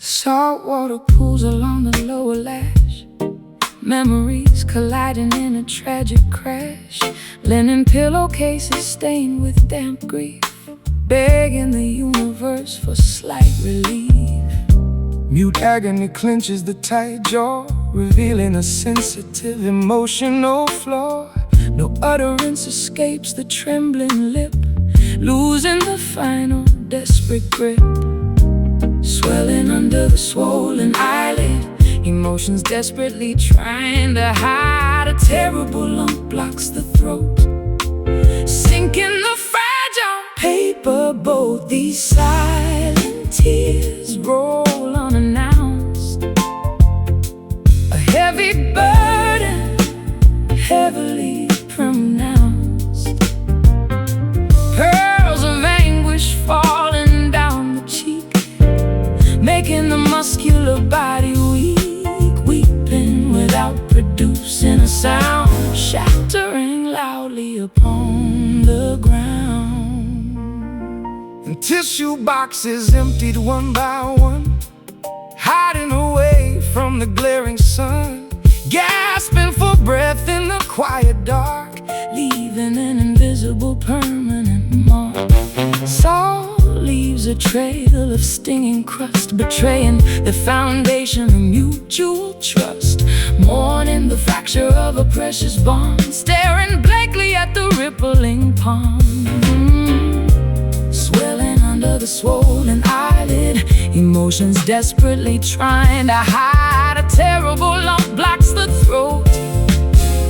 Saltwater pools along the lower lash, memories colliding in a tragic crash. Linen pillowcases stained with damp grief, begging the universe for slight relief. Mute agony clenches the tight jaw, revealing a sensitive emotional flaw. No utterance escapes the trembling lip, losing the final desperate grip. Swelling under the swollen eyelid, emotions desperately trying to hide. A terrible lump blocks the throat, sinking the fragile paper boat. These silent tears roll unannounced, a heavy burden, heavily pronounced. Pearls of anguish falling down the cheek, making the muscular body weak, weeping without producing a sound, shattering loudly upon the ground. And tissue boxes emptied one by one, hiding away from the glaring sun, gasping for breath in the quiet dark, leaving an invisible permanent mark. Salt leaves a trail of stinging crust, betraying the foundation of mutual trust. Mourning the fracture of a precious bond, staring blankly at the rippling pond. Swelling under the swollen eyelid, emotions desperately trying to hide. A terrible lump blocks the throat,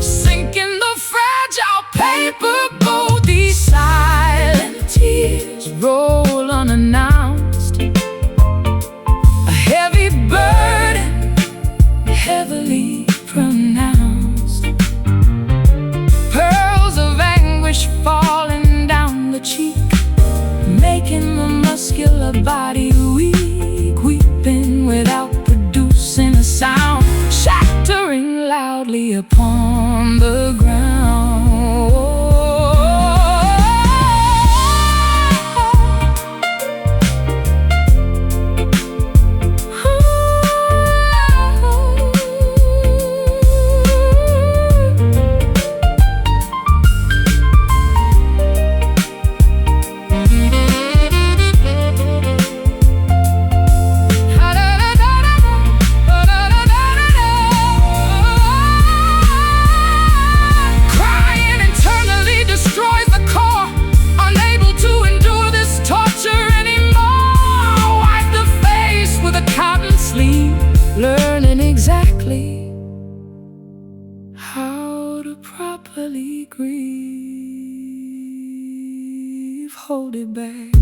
sinking the fragile paper boat. These silent tears roll unannounced, a heavy burden, heavily pronounced. Pearls of anguish falling down the cheek, making the muscular body weak, weeping without producing a sound, shattering loudly upon the ground. Learning exactly how to properly grieve. Hold it back,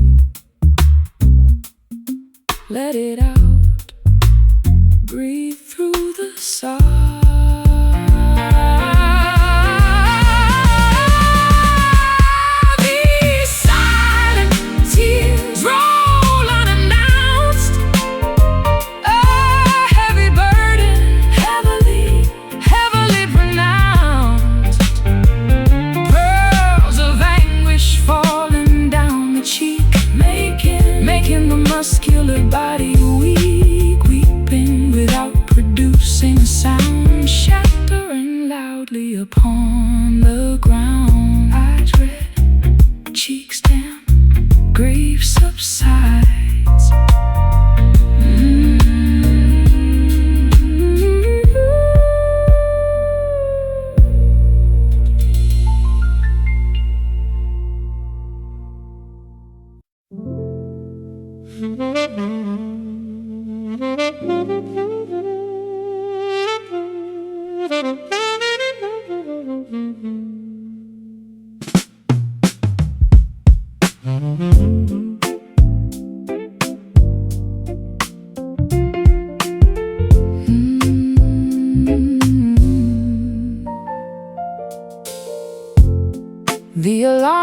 let it out, breathe through the sigh. These silent tears roll unannounced, heavily pronounced. Pearls of anguish falling down the cheek, making the muscular body weak, weeping without producing a sound, shattering loudly upon the ground. Eyes red, cheeks damp, grief subsides.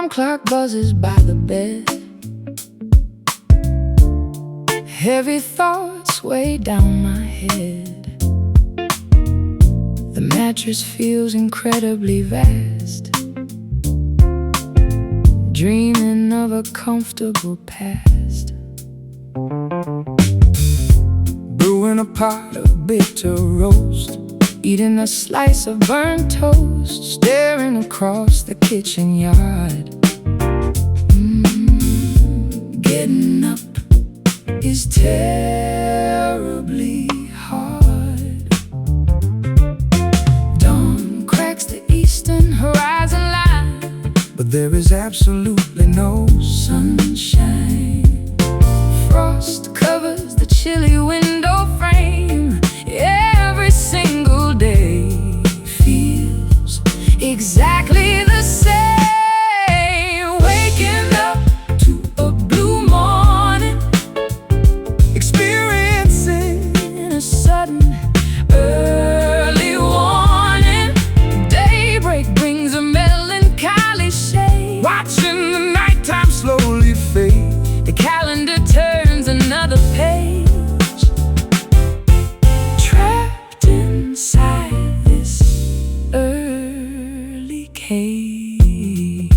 alarm clock buzzes by the bed. Heavy thoughts weigh down my head. The mattress feels incredibly vast, dreaming of a comfortable past. Brewing a pot of bitter roast, eating a slice of burnt toast, staring across the kitchen yard. Getting up is terribly hard. Dawn cracks the eastern horizon line, but there is absolutely no sunshine. Frost covers the chilly window frame. Every single day feels exactly the same. Waking up to a blue morning, experiencing a sudden early warning. Daybreak brings a melancholy shade. Watching the nighttime slowly fade. The calendar turns another page. Trapped inside this early cage.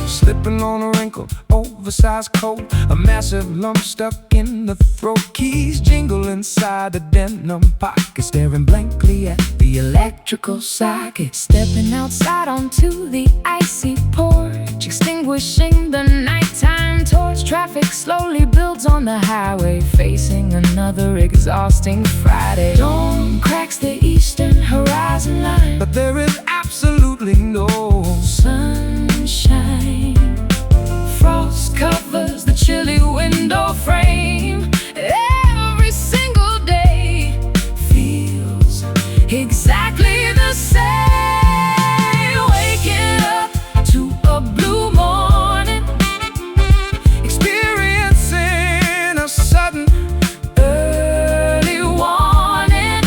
Slipping on a wrinkled, oversized coat, a massive lump stuck in the throat. Keys jingle inside the denim pocket, staring blankly at the electrical socket. Stepping outside onto the icy porch, extinguishing the nighttime torch. Traffic slowly builds on the highway, facing another exhausting Friday. Dawn cracks the eastern horizon line, But there is absolutely no sunshine. Frost covers the chilly window frame. Every single day feels exactly the same. Waking up to a blue morning, experiencing a sudden early warning.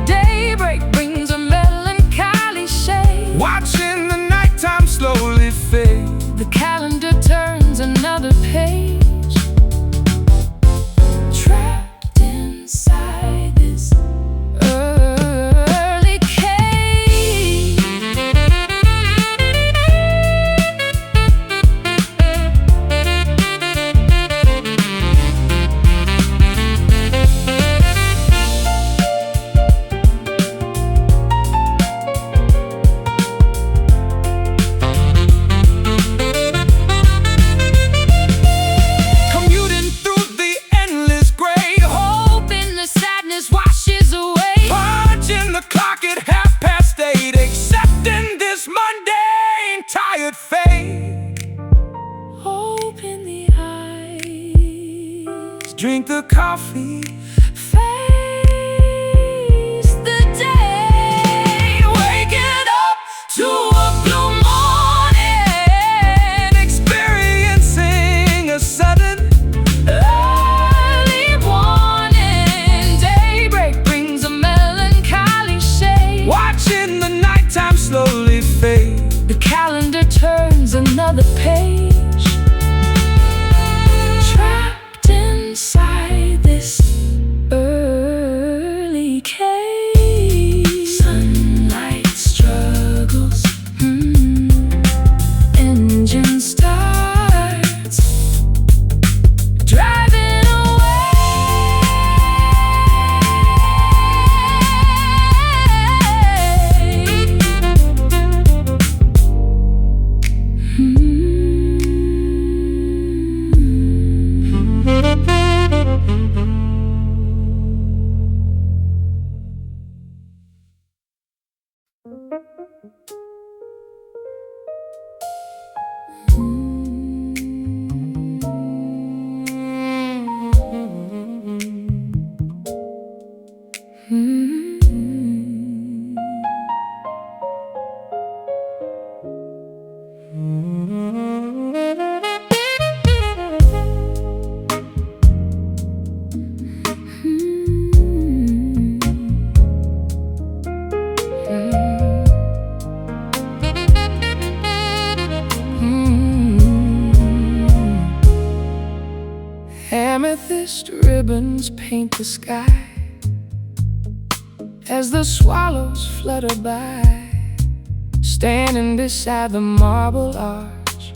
Daybreak brings a melancholy shade. watching the nighttime slowly fade. The calendar turns another page. Trapped inside this early cage. Commuting through the endless gray, Hoping the sadness washes away. punching the clock at 8:30, accepting this mundane, tired fate. Open the eyes, Drink the coffee, face the day. Waking up to a blue morning, experiencing a sudden early warning. Daybreak brings a melancholy shade. watching the nighttime slowly fade. The calendar turns another page. Trapped inside this early cage. Sunlight struggles, engine starts, driving away. winds paint the sky as the swallows flutter by, standing beside the marble arch,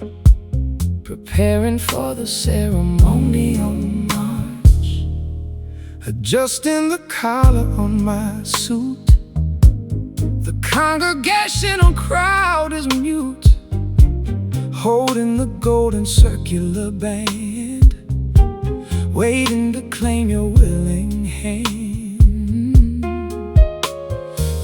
preparing for the ceremonial march. Adjusting the collar on my suit, the congregational crowd is mute, holding the golden circular band, waiting to claim your willing hand.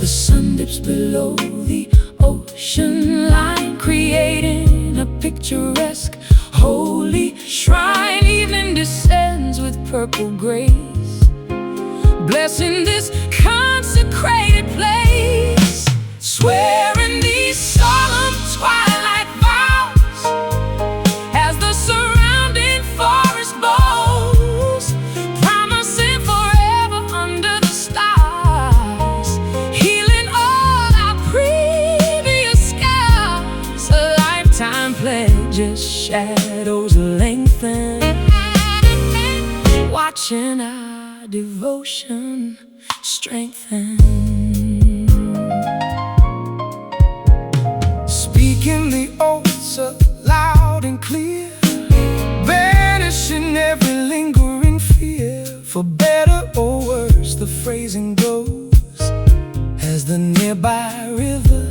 The sun dips below the ocean line, creating a picturesque holy shrine. Evening descends with purple grace, blessing this consecrated place, swearing these solemn twilight vows as the surrounding forest bows, promising forever under the stars, healing all our previous scars. A lifetime pledge as shadows lengthen, watching our devotion strengthen. Speaking the oaths loud and clear, banishing every lingering fear. For better or worse, the phrasing goes as the nearby river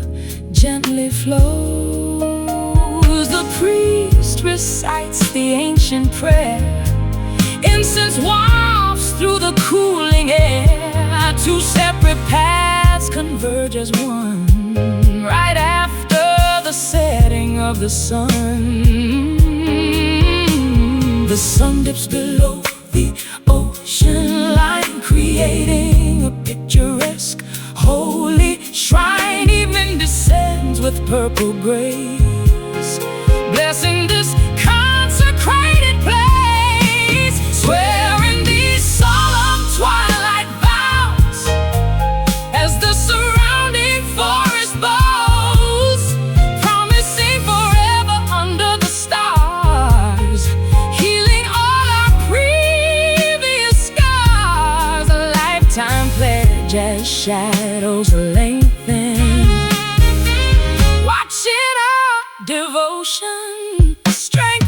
gently flows. The priest recites the ancient prayer, incense wafts through the cooling air. Two separate paths converge as one, right after the setting of the sun. The sun dips below the ocean line, creating a picturesque holy shrine. Evening descends with purple grace, blessing this consecrated place, swearing these solemn twilight vows as the surrounding forest bows, promising forever under the stars, healing all our previous scars. A lifetime pledge as shadows lengthen, watching our devotion strengthen.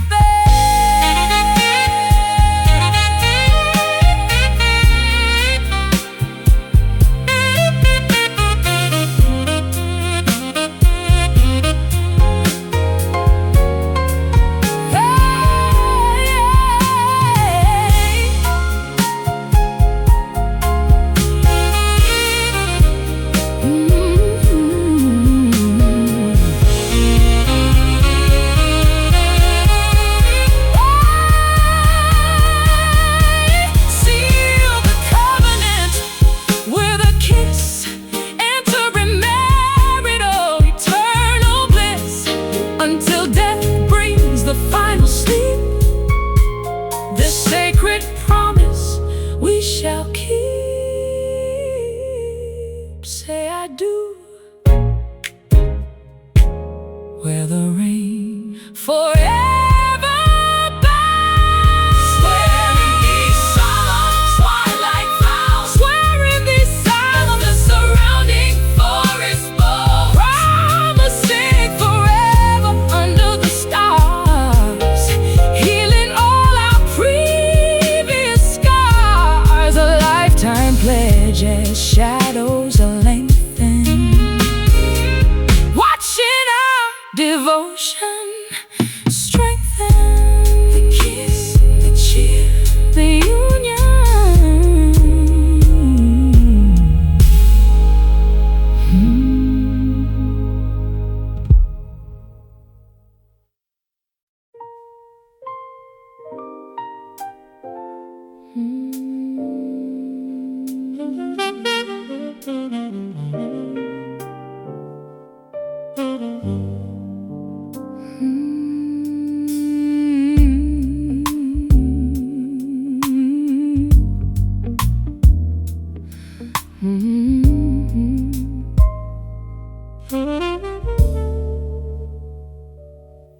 Where the rain forever bows, swearing these solemn twilight vows, swearing these solemn the surrounding forest bows, promising forever under the stars, healing all our previous scars. A lifetime pledge as shadows lengthen, watching our devotion strengthen. The kiss, the cheer, the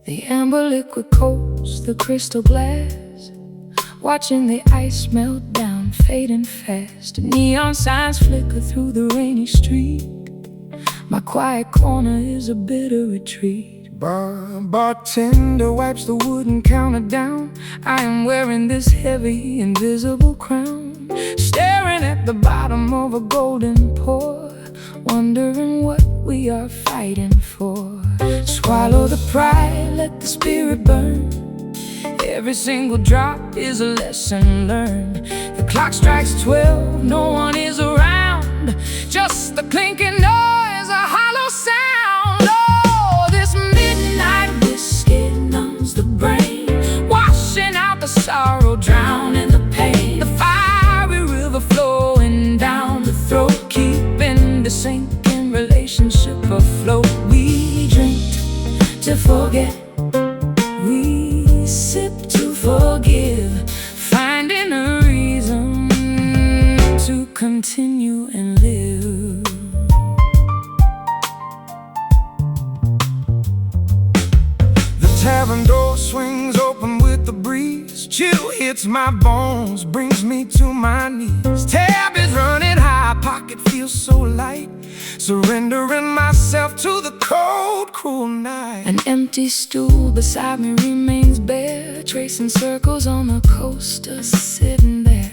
The amber liquid coats the crystal glass, watching the ice melt down I'm fading fast. Neon signs flicker through the rainy street. My quiet corner is a bitter retreat. Bartender wipes the wooden counter down. I am wearing this heavy, invisible crown, staring at the bottom of a golden pour, wondering what we are fighting for. Swallow the pride, let the spirit burn. Every single drop is a lesson learned. The clock strikes 12, no one is around, just the clinking noise, a hollow sound. Oh, this midnight whiskey numbs the brain, washing out the sorrow, drowning the pain. The fiery river flowing down the throat, keeping the sinking relationship afloat. We drink to forget, we sip to forgive, finding a reason to continue and live. The tavern door swings open with the breeze. Chill hits my bones, brings me to my knees. Tab is running high, pocket feels so light, surrendering myself to the cold, cruel night. An empty stool beside me remains bare, tracing circles on the coaster, sitting there.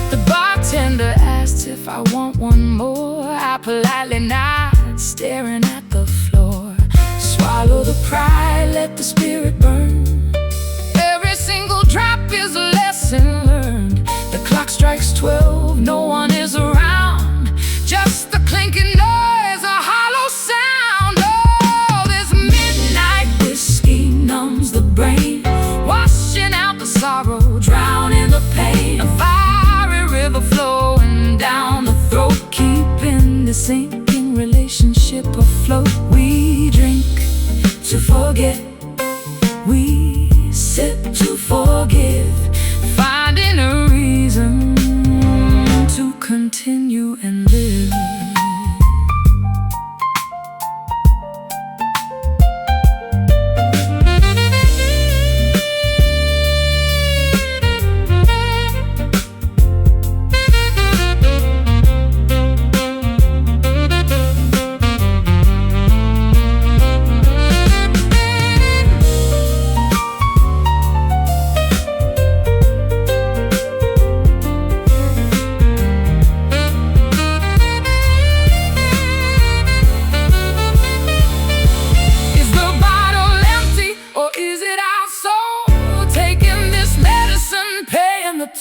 The bartender asks if I want one more. I politely nod, staring at the floor. Swallow the pride, let the spirit burn. Every single drop is a lesson learned. The clock strikes 12, no one is around, just the clinking noise, a hollow sound. Oh, this midnight whiskey numbs the brain, washing out the sorrow, drowning the pain. A fiery river flowing down the throat, keeping the sinking relationship afloat. We drink to forget, we sip to forgive, finding a reason to continue and live.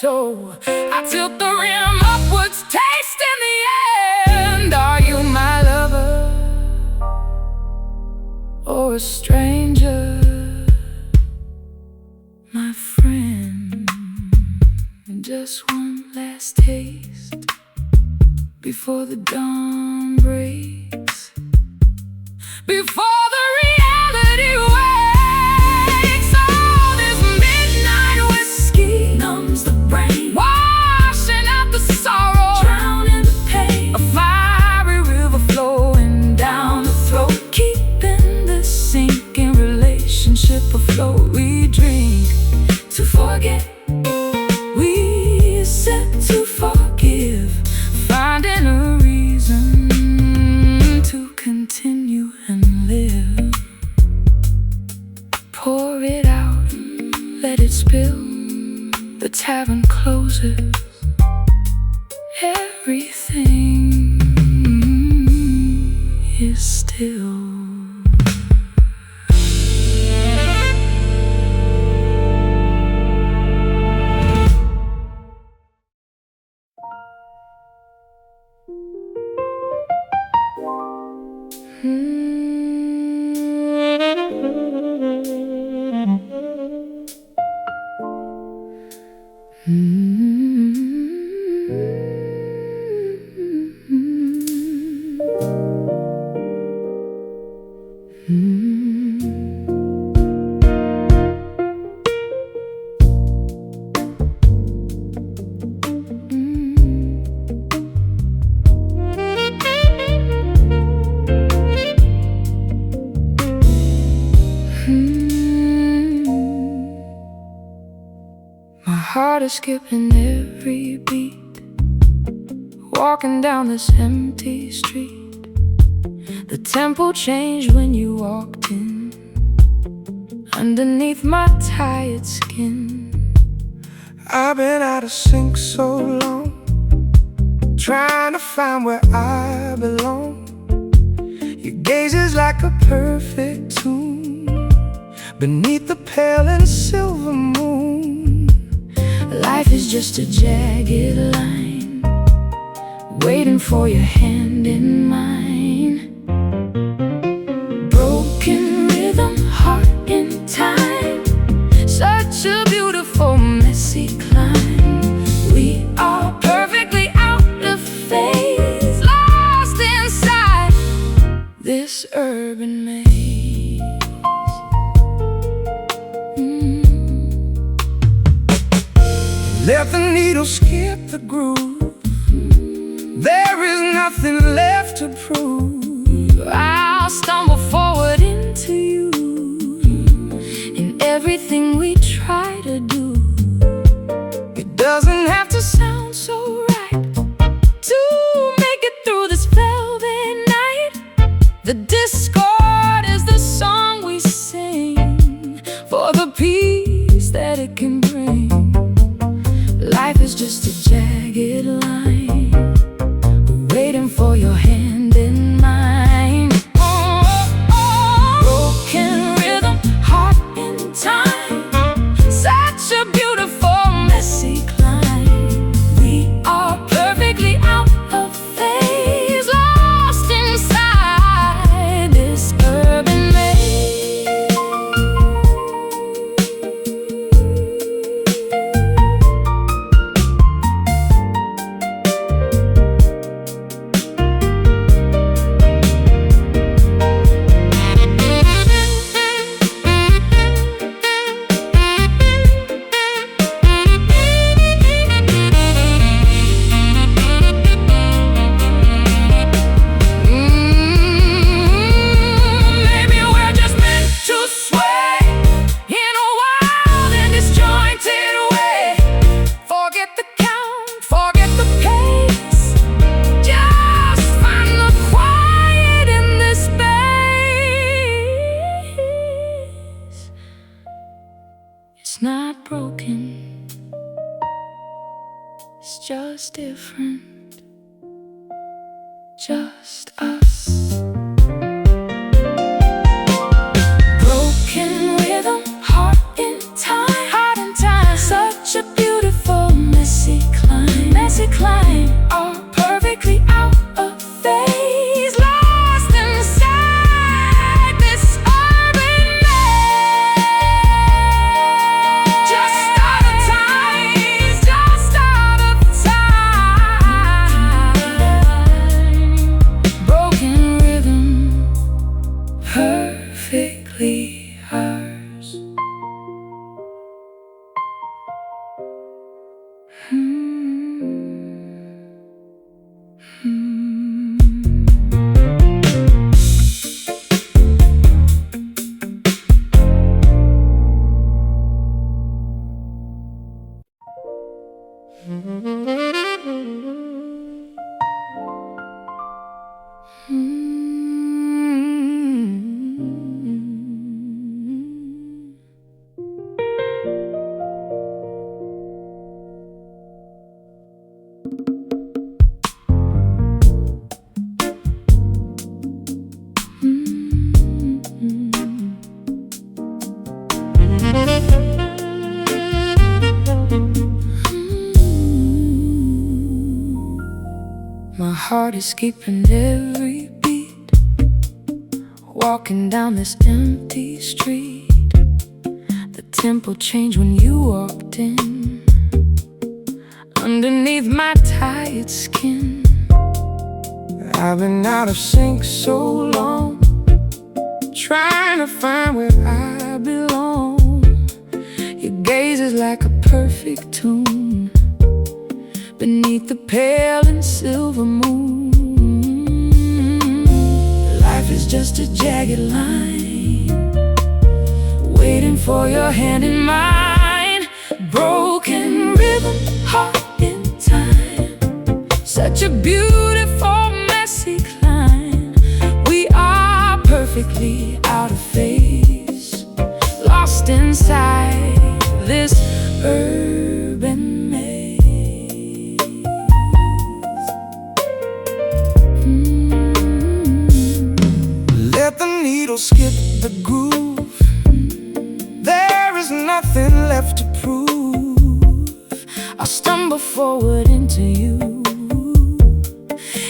I tilt the rim upwards, tasting the end. Are you my lover or a stranger, my friend? And just one last taste before the dawn breaks, before the reality wakes. Oh, this midnight whiskey numbs the brain, washing out the sorrow, drowning the pain. A fiery river flowing down the throat, keeping the sinking relationship afloat. We drink to forget, we sip to forgive, finding a reason to continue and live. Pour it out, let it spill. The tavern closes, everything is still. heart is skipping every beat, walking down this empty street. The tempo changed when you walked in, underneath my tired skin. I've been out of sync so long, trying to find where I belong. Your gaze is like a perfect tune beneath the pale and silver moon. Life is just a jagged line, waiting for your hand in mine. Broken rhythm, heart in time, such a beautiful messy climb. We are perfectly out of phase, lost inside this urban maze. Let the needle skip the groove, there is nothing left to prove. I'll stumble forward into you in everything we try to do. It doesn't have to Sound so right to make it through this velvet night. The discord is the song we sing for the peace that it can bring. Life is just a jagged line, waiting for your hand in mine. Broken rhythm, heart in time, such a beautiful messy climb. We are perfectly out of phase, lost inside this urban maze. Maybe we're just meant to sway in a wild and disjointed way. Forget the count, forget the pace, just find the quiet in this space. It's not broken, it's just different, just us. Broken rhythm, heart in time, such a beautiful messy climb. All perfectly out of phase, lost inside this urban maze. Just out of time, just out of time. Broken rhythm, perfectly ours. My heart is skipping every beat, walking down this empty street. The tempo changed when you walked in, underneath my tired skin. I've been out of sync so long, trying to find where I belong. Your gaze is like a perfect tune beneath the pale and silver moon. Life is just a jagged line, waiting for your hand in mine. Broken rhythm, rhythm, heart in time. Such a beautiful, messy climb. We are perfectly out of phase, lost inside this urban maze. Let the needle skip the groove. There is nothing left to prove. I'll stumble forward into you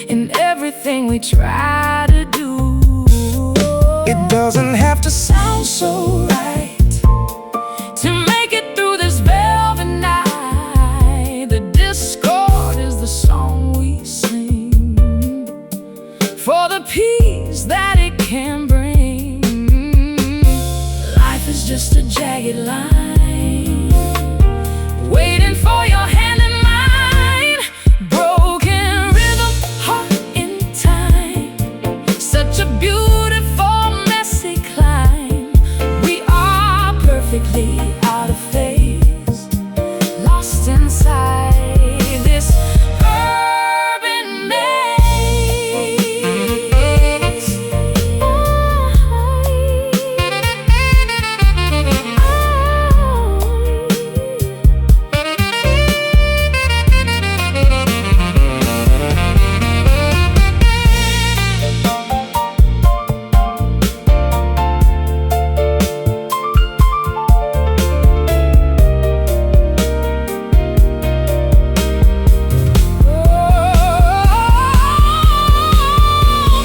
in everything we try to do. It doesn't have to sound so right to make it through this velvet night. The discord is the song we sing for the peace that it can bring. Life is just a jagged line, waiting for your hand in mine. Broken rhythm, heart in time. Such a beautiful, messy climb. We are perfectly out of phase, lost inside this urban maze.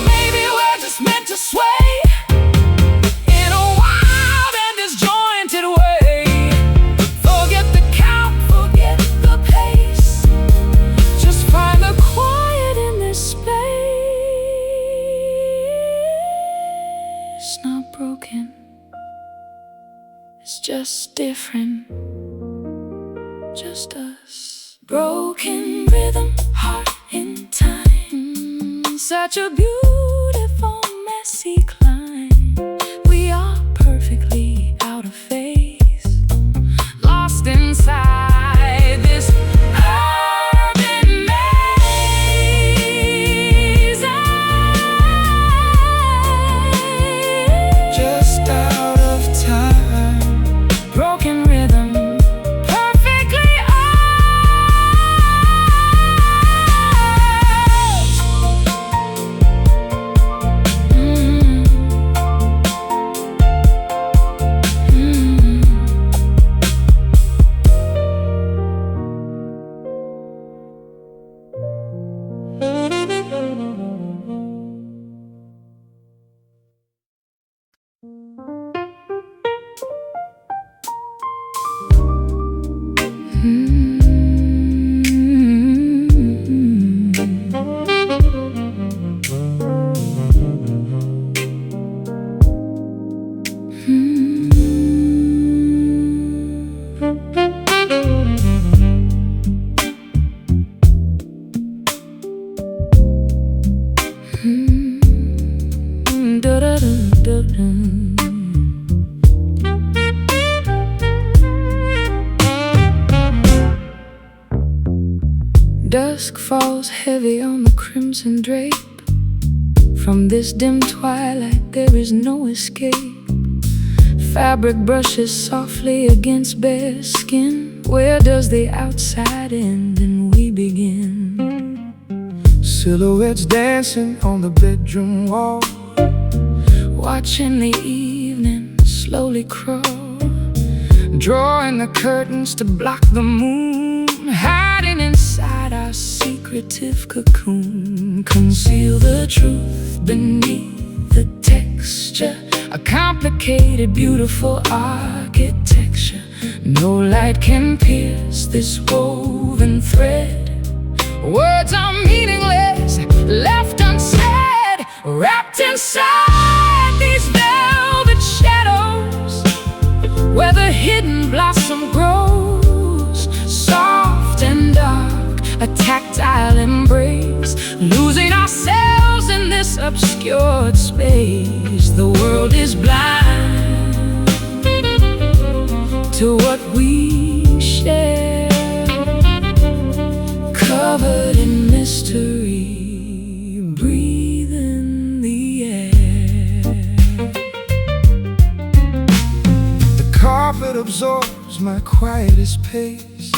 Maybe we're just meant to sway in a wild and disjointed way. Forget the count, forget the pace. Just find the quiet in this space. Not broken, it's just different. Just us. Broken rhythm, heart in time. Such a beautiful, messy climb. We are perfectly out of phase, lost inside this urban maze. just out of time. Broken rhythm, perfectly ours. Dusk falls heavy on the crimson drape. From this dim twilight there is no escape. Fabric brushes softly against bare skin. Where does the outside end and we begin? Silhouettes dancing on the bedroom wall, Watching the evening slowly crawl, drawing the curtains to block the moon, hiding inside our secretive cocoon. Conceal the truth beneath the texture, a complicated, beautiful architecture. No light can pierce this woven thread. Words are meaningless, left unsaid, wrapped inside these velvet shadows, where the hidden blossom grows, soft and dark, a tactile embrace. Losing ourselves in this obscured space, the world is blind to what we share. my quietest pace,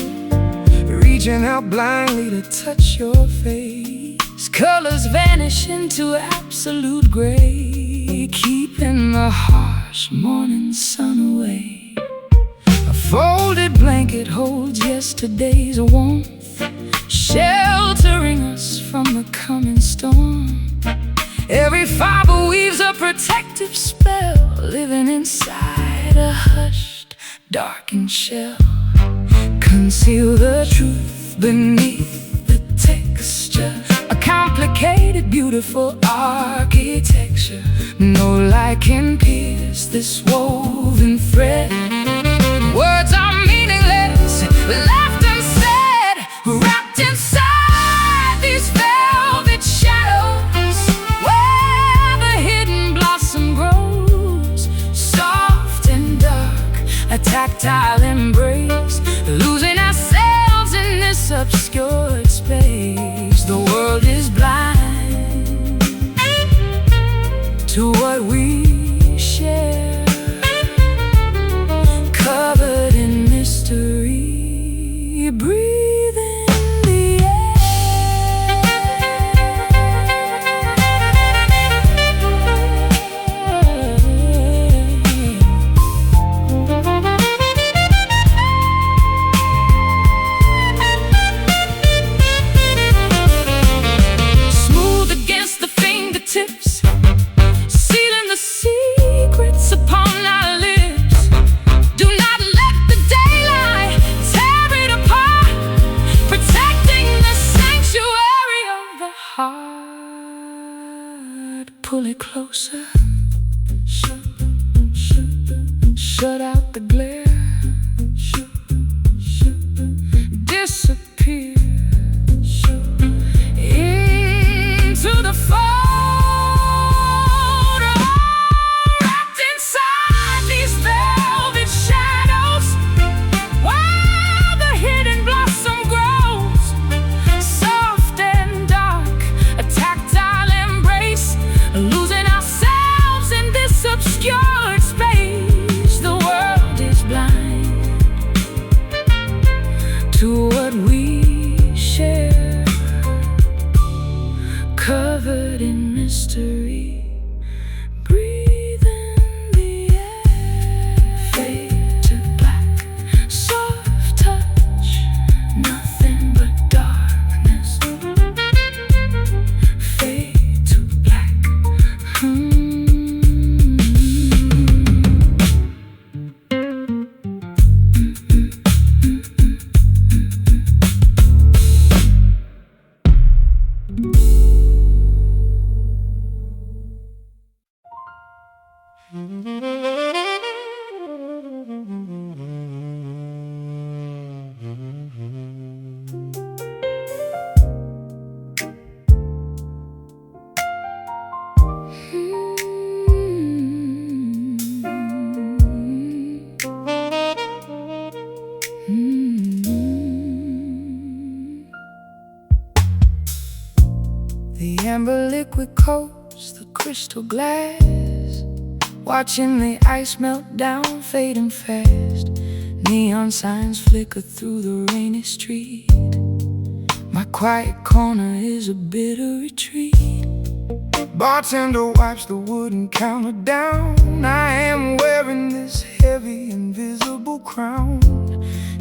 reaching out blindly to touch your face. Colors vanish into absolute gray, keeping the harsh morning sun away. A folded blanket holds yesterday's warmth, sheltering us from the coming storm. every fiber weaves a protective spell, Living inside a hushed, darkened shell. conceal the truth beneath the texture. A complicated, beautiful architecture. No light can pierce this woven thread. Words are meaningless, left unsaid, wrapped inside these velvet shadows, where the hidden blossom grows, soft and dark, a tactile embrace, losing ourselves in this obscured space. the world is blind to what we share, covered in mystery. Breathe in the smooth against the fingertips, sealing the secrets upon our lips. Do not let the daylight tear it apart, protecting the sanctuary of the heart. Pull it closer, shut out the glare, disappear into the fold, Wrapped inside these velvet shadows, while the hidden blossom grows, soft and dark, a tactile embrace, losing ourselves in this obscured space. the world is blind to what we share, covered in mystery. Breathe in the air, fade to black, soft touch, nothing but darkness. fade to black. The amber liquid coats the crystal glass, watching the ice melt down, fading fast. Neon signs flicker through the rainy street. My quiet corner is a bitter retreat. Bartender wipes the wooden counter down. I am wearing this heavy invisible crown,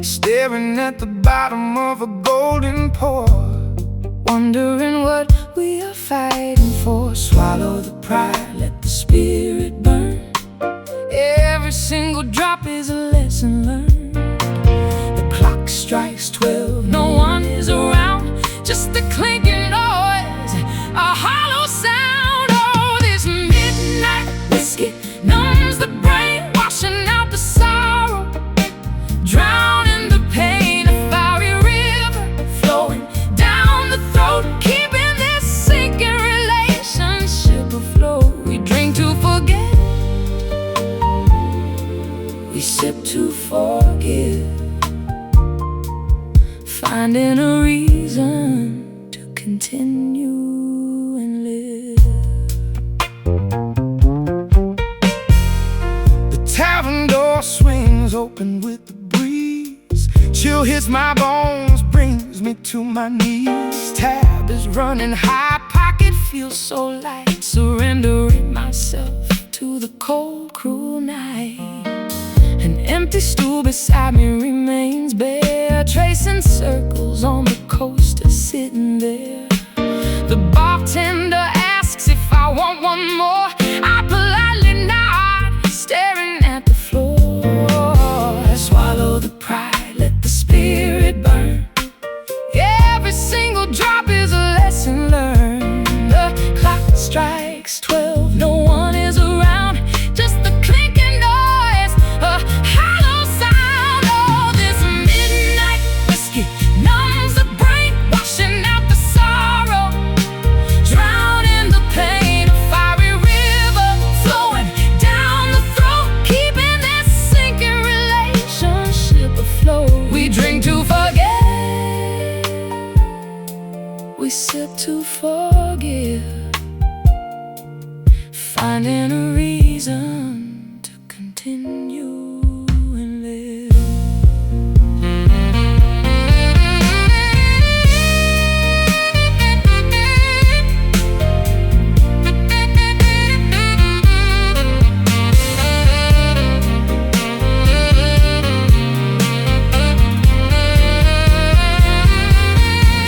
staring at the bottom of a golden pour, wondering what we are fighting for. Swallow the pride, let the spirit burn. Every single drop is a lesson learned. The clock strikes 12, no one is around, just the clinking noise, a hollow sound. Oh, this midnight whiskey numbs the brain, washing out the sorrow, drowning the pain. A fiery river flowing down the throat, keeping this sinking relationship afloat. We drink to forget, we sip to forgive, finding a reason to continue and live. The tavern door swings open with the breeze. chill hits my bones, brings me to my knees. Tab is running high, pocket feels so light. Surrendering myself to the cold, cruel night. An empty stool beside me remains bare, tracing circles on the coaster sitting there. The bartender asks if I want one more. I politely nod, staring at the floor. I swallow the pride, let the spirit burn. Every single drop is a lesson learned. The clock strikes 12, no one is around. Just the clinking noise, a hollow sound. Oh, this midnight whiskey numbs the brain, washing out the sorrow, drowning the pain. A fiery river flowing down the throat, keeping this sinking relationship afloat. We drink to forget, we sip to forgive, finding a reason to continue and live.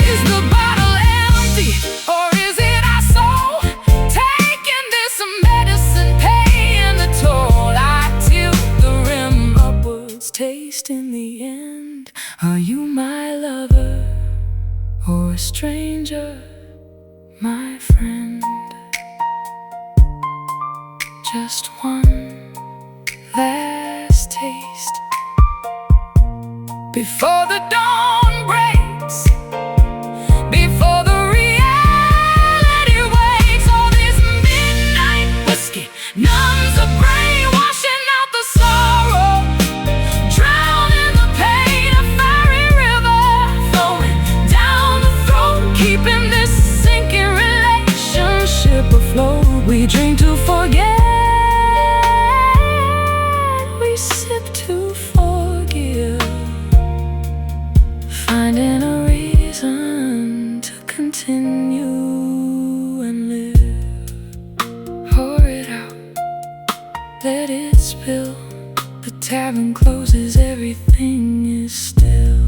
Is the bottle empty, or is it our soul? Taking this medicine, paying the toll. I tilt the rim upwards, taste in the end. Are you my lover, or a stranger, my friend? Just one last taste before the dawn breaks, before the reality wakes. All this midnight whiskey numbs the brain, washing out the sorrow, drowning the pain. A fiery river flowing down the throat, keeping this sinking relationship afloat. We drink to forget, we sip to forgive, finding a reason to continue and live. Pour it out, let it spill. The tavern closes, everything is still.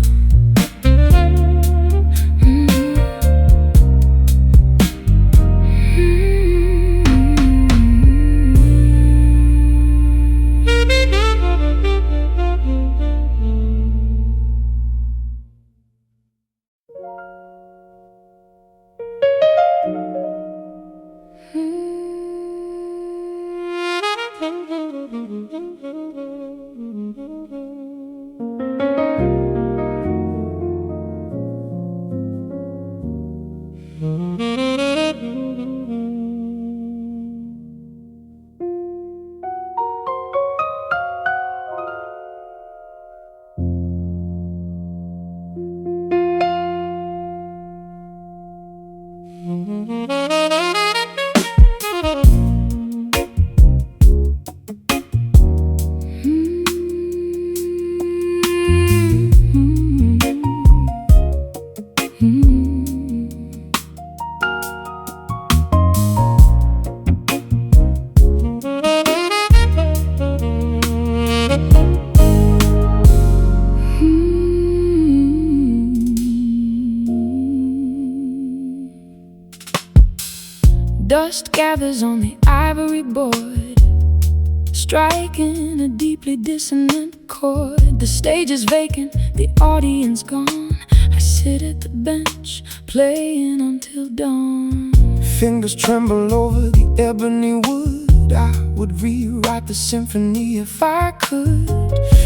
Dust gathers on the ivory board, striking a deeply dissonant chord. The stage is vacant, the audience gone. I sit at the bench, playing until dawn. Fingers tremble over the ebony wood. I would rewrite the symphony if I could.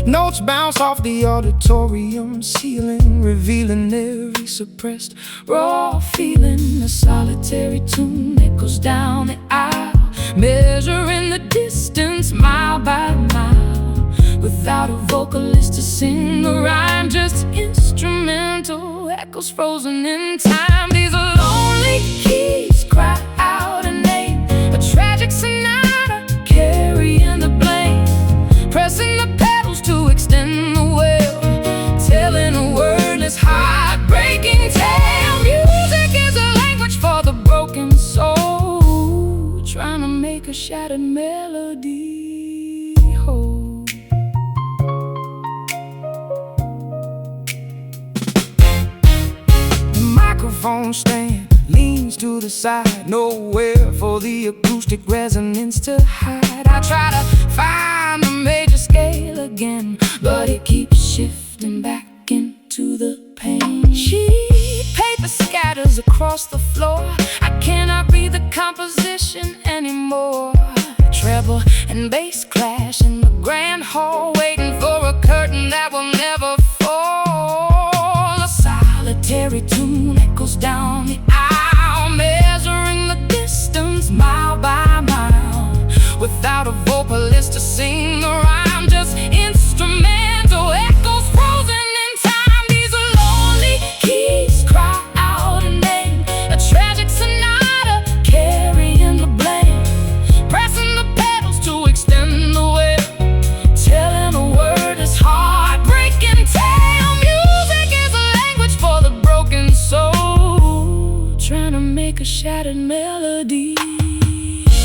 Notes bounce off the auditorium ceiling, revealing every suppressed raw feeling. A solitary tune echoes down the aisle, measuring the distance mile by mile. Without a vocalist to sing the rhyme, just instrumental echoes frozen in time. These lonely keys cry out a name, a tragic sonata carrying the blame, pressing the pedals to extend the wail, telling a make a shattered melody whole. The microphone stand leans to the side, nowhere for the acoustic resonance to hide. I try to find the major scale again, but it keeps shifting back into the pain. Sheet paper scatters across the floor. I cannot read the composition anymore. Treble and bass clash in the grand hall, waiting for a curtain that will never fall. A solitary tune echoes down the aisle, measuring the distance mile by mile, without a vocalist to sing the rhyme, just instrumental echoes frozen in time. These lonely keys cry out a name, a tragic sonata carrying the blame, pressing the pedals to extend the wail, telling a word is heartbreaking tale. Music is a language for the broken soul, trying to make a shattered melody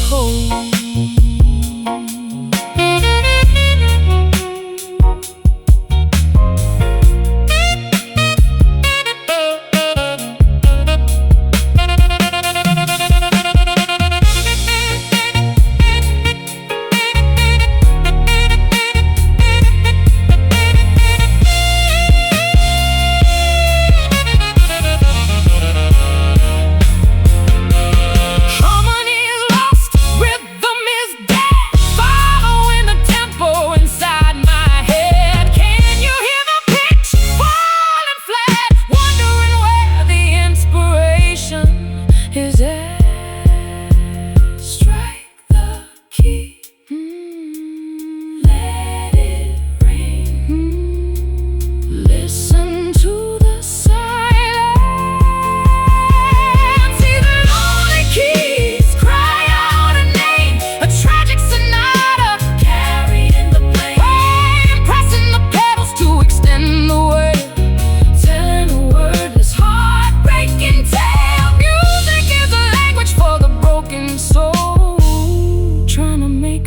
whole.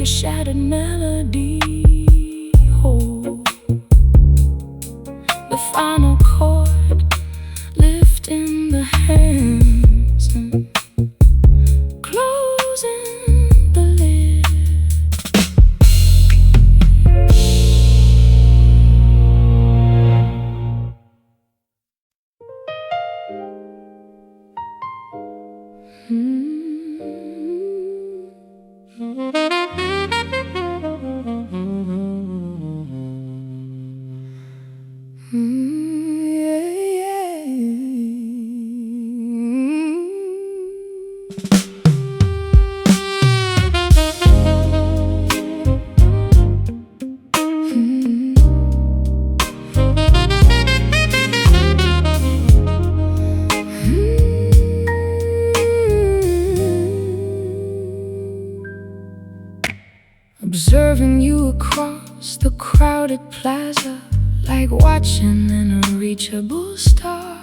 Shattered melody whole. The final chord lifting the hands and closing the lid. Observing you across the crowded plaza, like watching an unreachable star.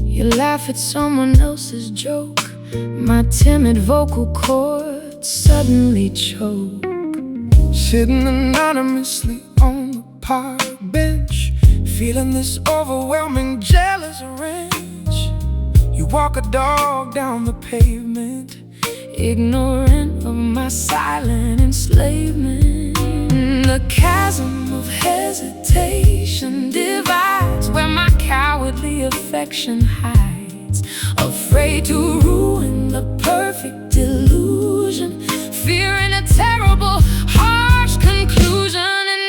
You laugh at someone else's joke, my timid vocal cords suddenly choke. Sitting anonymously on the park bench, feeling this overwhelming jealous wrench. You walk a dog down the pavement, ignorant of my silent enslavement. The chasm of hesitation divides where my cowardly affection hides, afraid to ruin the perfect illusion, fearing a terrible, harsh conclusion.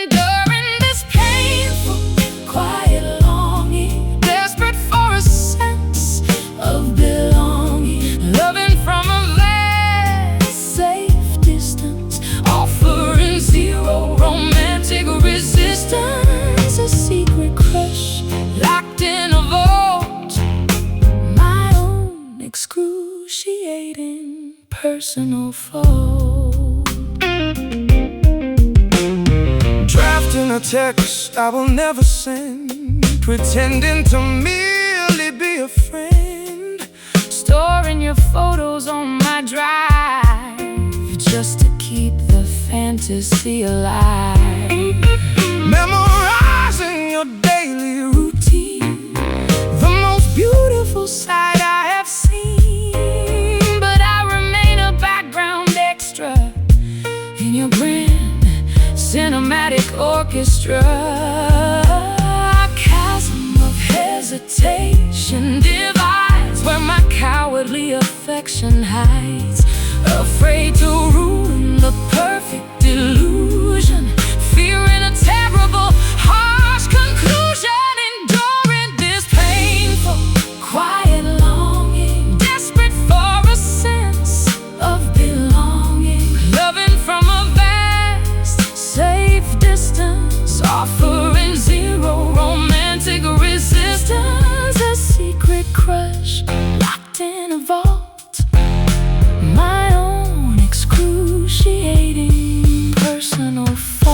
Enduring this painful, quiet longing, desperate for a sense of belonging, loving from a safe distance, offering zero romantic resistance. A secret crush locked in a vault, my own excruciating personal fault. Drafting a text I will never send, pretending to merely be a friend, storing your photos on my drive, fantasy alive. Memorizing your daily routine, the most beautiful sight I have seen. But I remain a background extra in your grand cinematic orchestra. A chasm of hesitation divides where my cowardly affection hides, afraid to ruin the perfect illusion, fearing a terrible, harsh conclusion, enduring this painful, quiet longing, desperate for a sense of belonging, loving from a vast, safe distance, offering zero romantic resistance, a secret crush locked in a vault, my own excruciating personal fault.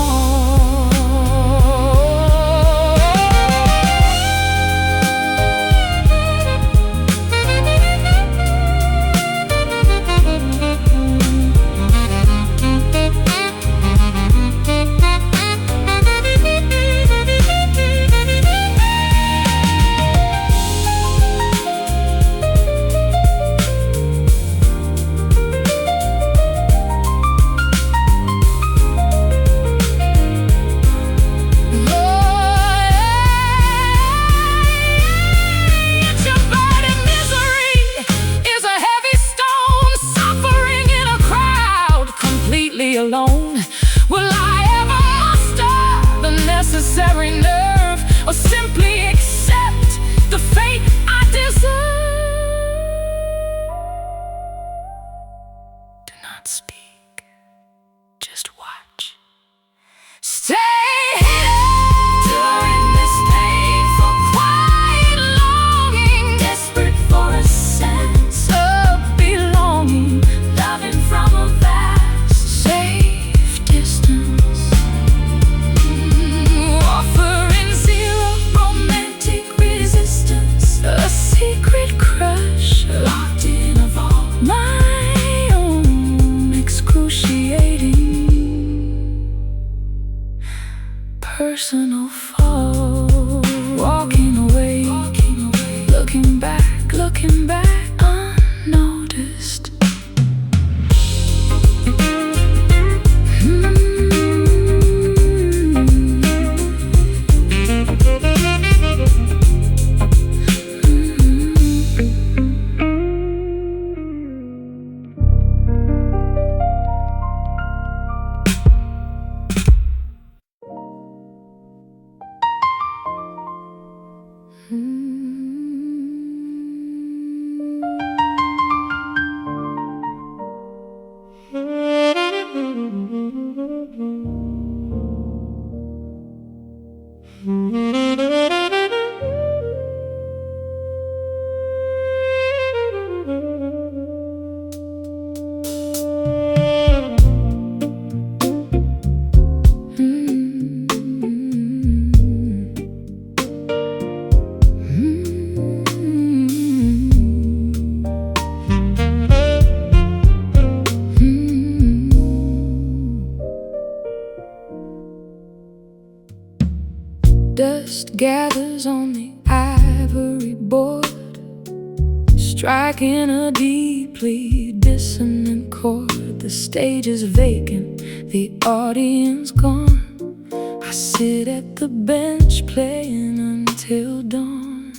Alone, will I ever muster the necessary nerve, or simply accept the fate I deserve? Do not speak, just watch. Stay hidden during this painful, quiet longing, desperate for a sense of belonging, loving from a safe distance, offering zero romantic resistance, a secret crush locked in a vault, my own excruciating personal fault. Walking away, looking back unnoticed. Dust gathers on the ivory board, striking a deeply dissonant chord. The stage is vacant, the audience gone. I sit at the bench playing until dawn.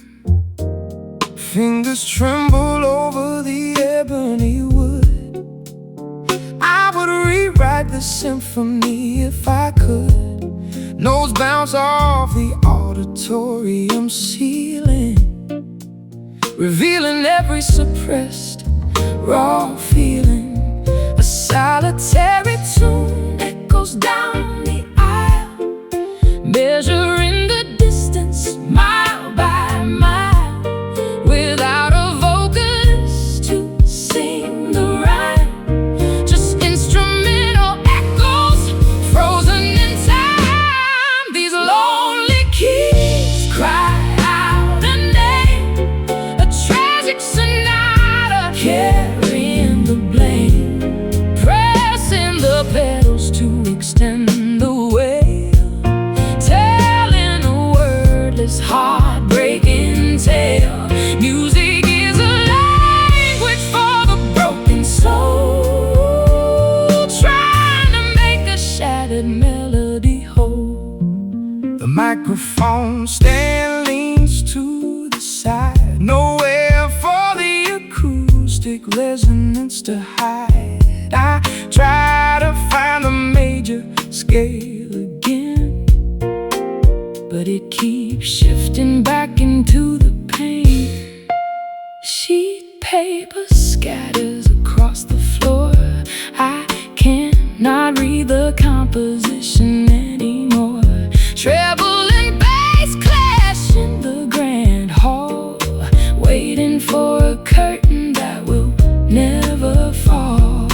Fingers tremble over the ebony wood. I would rewrite the symphony if I could. Notes bounce off the auditorium ceiling, revealing every suppressed, raw feeling. A solitary tune echoes down the aisle, measuring the distance mile by mile, without a vocalist to sing the rhyme. Just instrumental echoes frozen in time. These lonely keys cry out a name, a tragic sonata carrying the blame, pressing dissonance to hide. I try to find the major scale again, but it keeps shifting back into the pain. Sheet paper scatters across the floor. I cannot read the composition anymore. Treble and bass clash in the grand hall, waiting for a curtain that will never fall.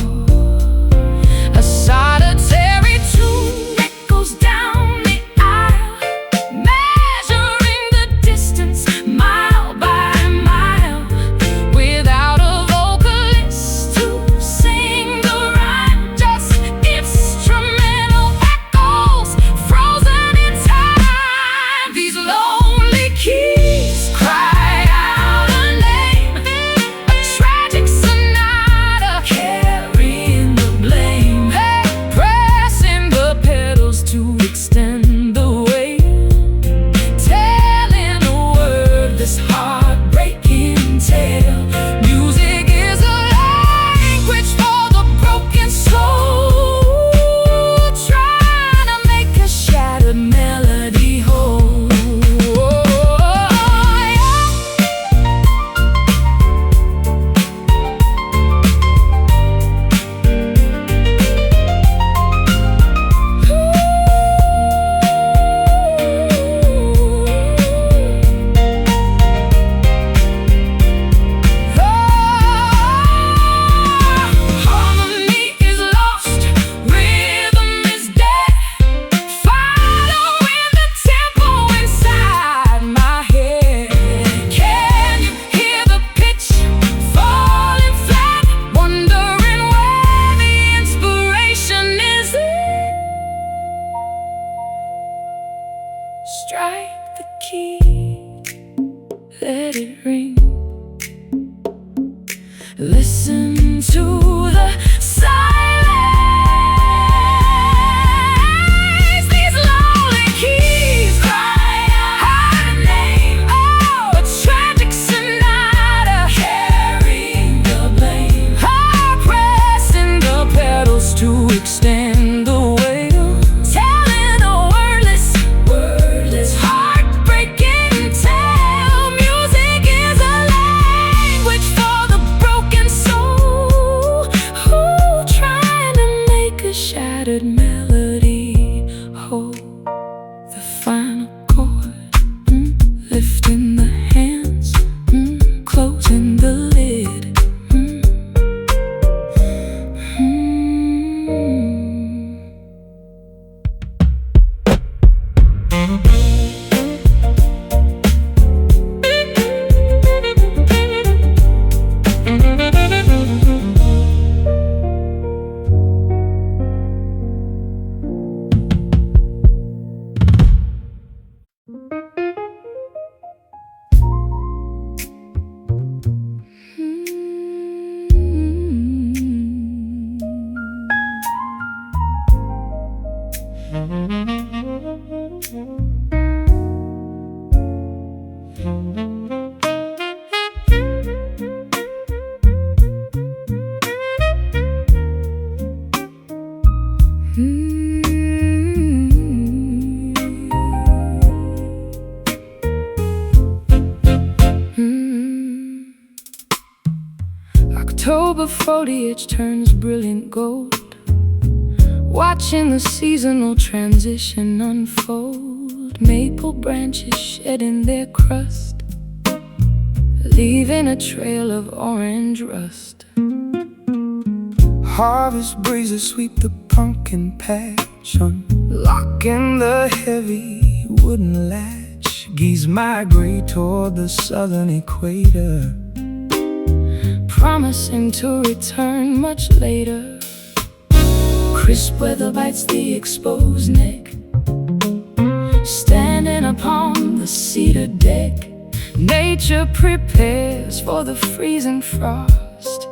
A solitary tune echoes down the aisle, measuring the distance mile by mile, without a vocalist to sing the rhyme, just instrumental echoes frozen in time. These lonely keys cry out a name, a tragic sonata carrying the blame. Hey, pressing the pedals to extend the weight, telling a wordless heartbreaking tale. Music is a language for the broken soul, trying to make a shattered melody whole. Harmony is lost, rhythm is dead, following the tempo inside my head. Can you hear the pitch falling flat, wondering where the inspiration is? Strike the key, let it ring. Listen to the silence. These lonely keys cry out a name. Oh, a tragic sonata carrying the blame. Oh, pressing the pedals to extend the weight, telling a wordless heartbreaking tale. Music is a language for the broken soul, trying to make a shattered melody whole. The final chord, lifting the hands, closing the lid. October foliage turns brilliant gold, watching the seasonal transition unfold. Maple branches shedding their crust, leaving a trail of orange rust. Harvest breezes sweep the pumpkin patch, unlocking the heavy wooden latch. Geese migrate toward the southern equator, promising to return much later. Crisp weather bites the exposed neck, standing upon the cedar deck. Nature prepares for the freezing frost,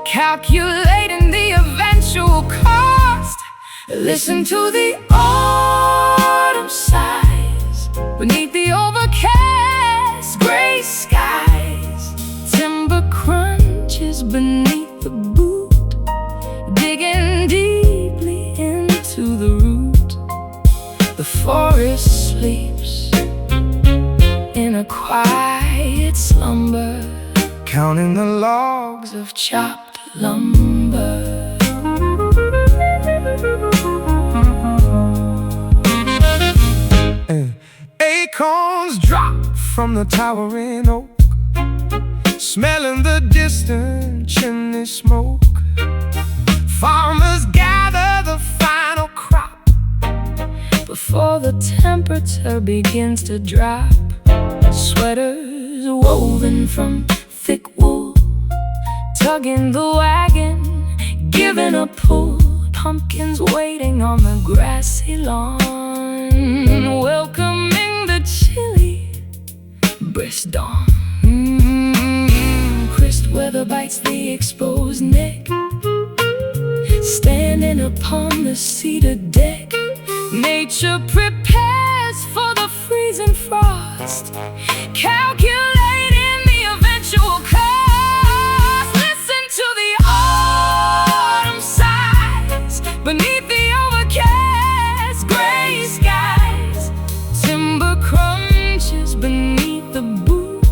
calculating the eventual cost. Listen to the autumn sighs beneath the overcast gray skies. Timber crunches beneath the forest sleeps in a quiet slumber, counting the logs of chopped lumber. Acorns drop from the towering oak, smelling the distant chimney smoke. Farmers gather the final crop before the temperature begins to drop. Sweaters woven from thick wool, tugging the wagon, giving a pull. Pumpkins waiting on the grassy lawn, welcoming the chilly brisk dawn. Crisp weather bites the exposed neck, standing upon the cedar deck. Nature prepares for the freezing frost, calculating the eventual cost. Listen to the autumn sighs beneath the overcast gray skies. Timber crunches beneath the boot,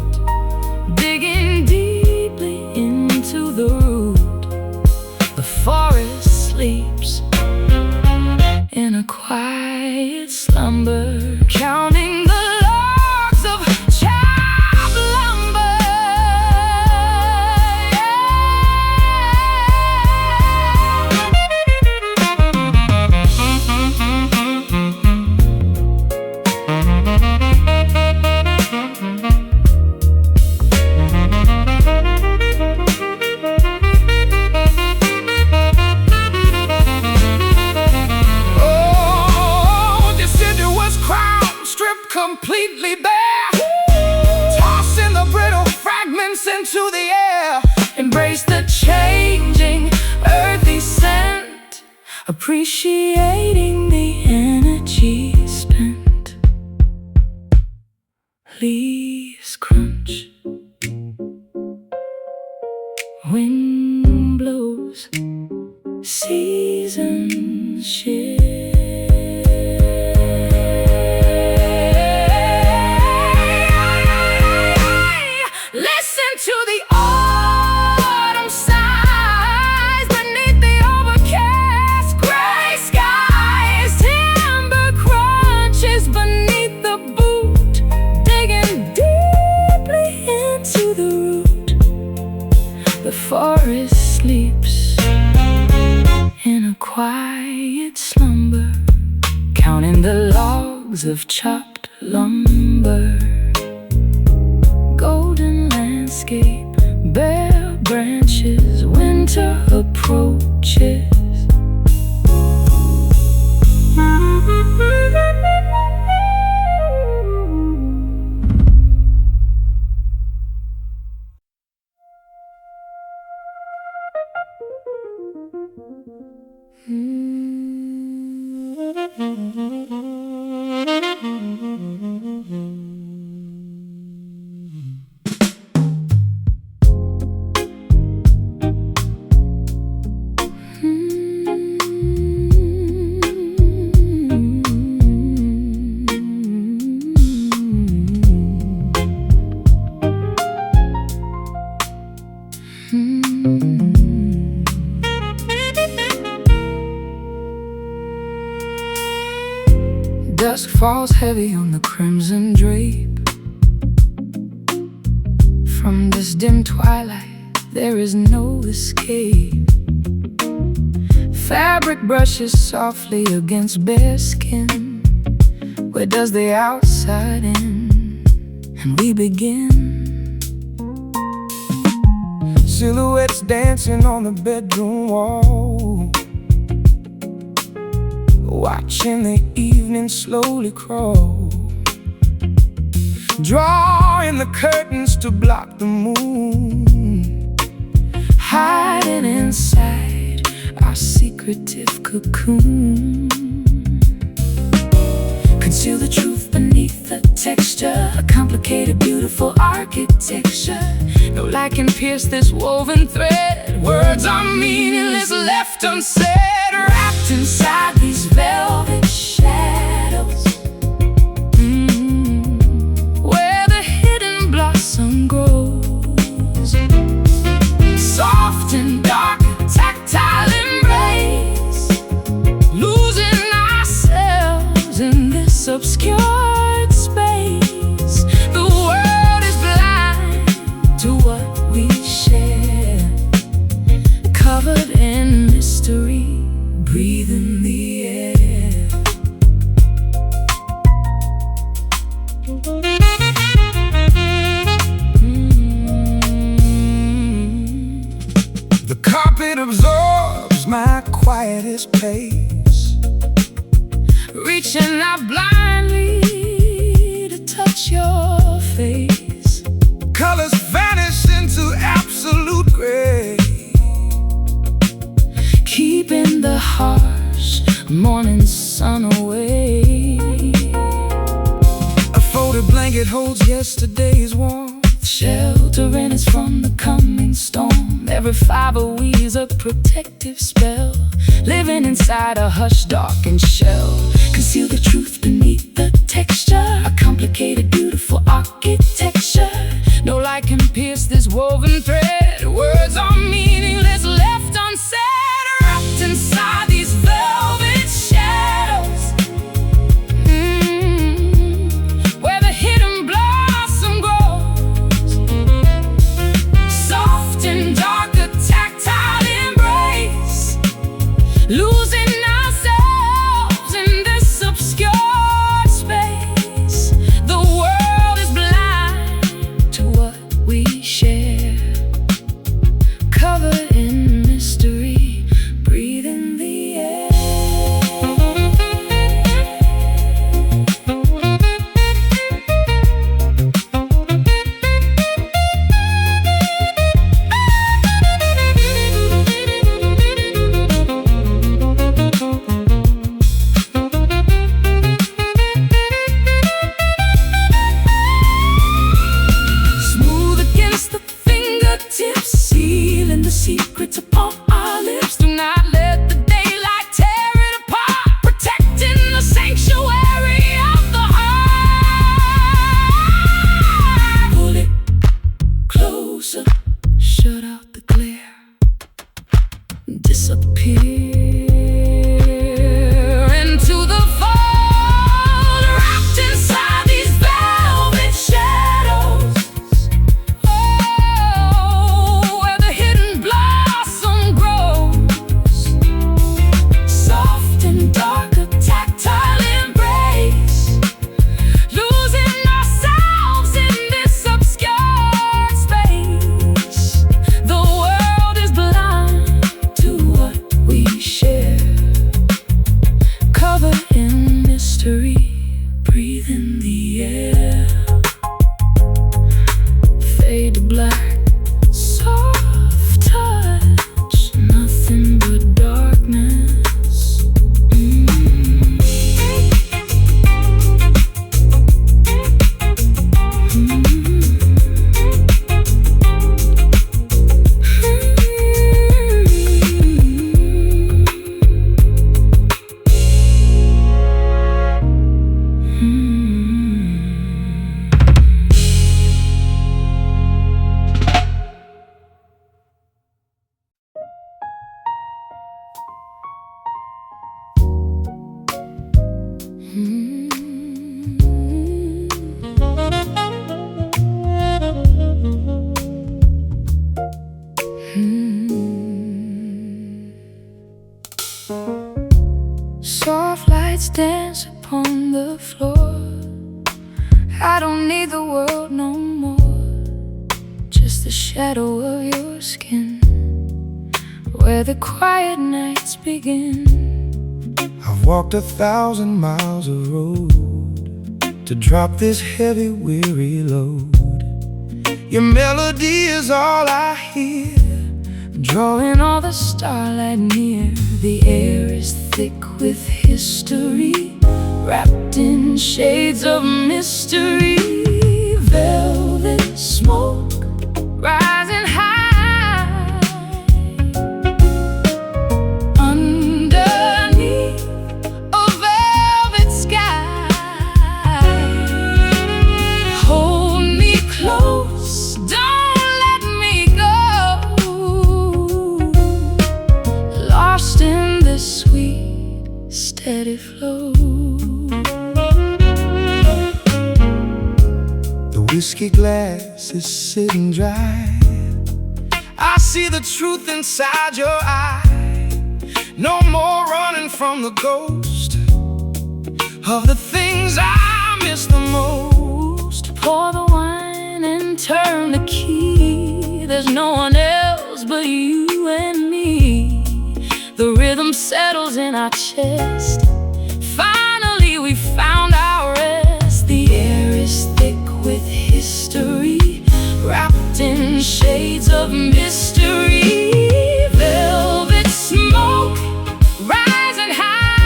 digging deeply into the root. The forest sleeps in a quiet slumber, counting the logs of chopped lumber. Completely bare, tossing the brittle fragments into the air. Embrace the changing earthy scent, appreciating the energy spent. Leaves crunch, wind blows, seasons shift. To the autumn sighs beneath the overcast gray skies. Timber crunches beneath the boot, digging deeply into the root. The forest sleeps in a quiet slumber, counting the logs of chopped lumber. Golden landscape, bare branches, winter approaches. Dusk falls heavy on the crimson drape. From this dim twilight, there is no escape. Fabric brushes softly against bare skin. Where does the outside end? And we begin. Silhouettes dancing on the bedroom wall, watching the evening slowly crawl, drawing the curtains to block the moon, hiding inside our secretive cocoon. Conceal the truth beneath the texture, a complicated, beautiful architecture. No light can pierce this woven thread. Words are meaningless, left unsaid, wrapped inside these velvet shadows. carpet absorbs my quietest pace, reaching out blindly to touch your face. colors vanish into absolute gray, keeping the harsh morning sun away. a folded blanket holds yesterday's warmth, sheltering us from the coming storm. Every fiber weaves a protective spell, living inside a hushed, darkened shell. Conceal the truth beneath the texture, a complicated, beautiful architecture. No light can pierce this woven thread. Words are meaningless, left unsaid, wrapped inside these velvet shadows. Where the hidden blossom grows, soft and dark, a tactile embrace, losing ourselves in this obscure space. The world is blind to what we share, covered in mystery, breathe in the air. Smooth against the fingertips, sealing the secrets upon our lips. Do not let the daylight tear it apart, protecting the sanctuary of the heart. Pull it closer, shut out the glare, disappear into the fold, wrapped inside these velvet shadows. Oh, where the hidden blossom grows, soft and dark, a tactile embrace, losing ourselves in this obscure space. The world is blind to what we share, covered in mystery, breathe in the air. Fade to black, soft touch, nothing but darkness. Soft lights dance upon the floor. I don't need the world no more, just the shadow of your skin, where the quiet nights begin. I've walked 1,000 miles of road to drop this heavy, weary load. Your melody is all I hear, Drawing all the starlight near. The air is thick with history, wrapped in shades of mystery. Velvet smoke rising high underneath a velvet sky. Hold me close, don't let me go, lost in this sweet, steady flow. The whiskey glass is sitting dry. I see the truth inside your eye. No more running from the ghost of the things I miss the most. Pour the wine and turn the key. There's no one else but you and me. fires in our chest. Finally we found our rest. The air is thick with history, wrapped in shades of mystery. Velvet smoke rising high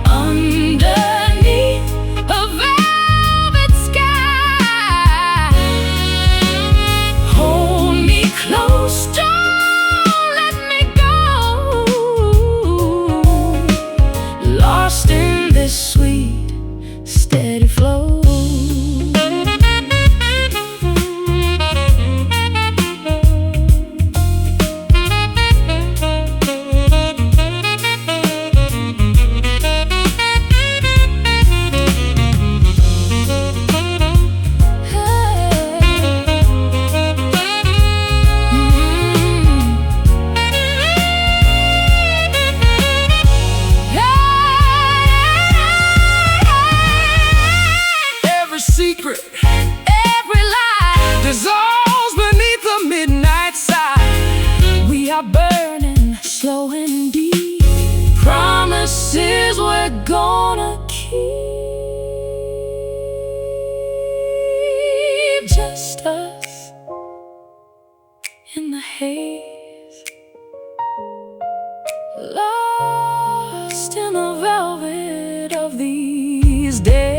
underneath a velvet sky. Hold me close, don't let me go. Lost in this sweet, steady flow. Secret, every lie dissolves beneath the midnight side. We are burning slow and deep, promises we're gonna keep. Just us in the haze, lost in the velvet of these days.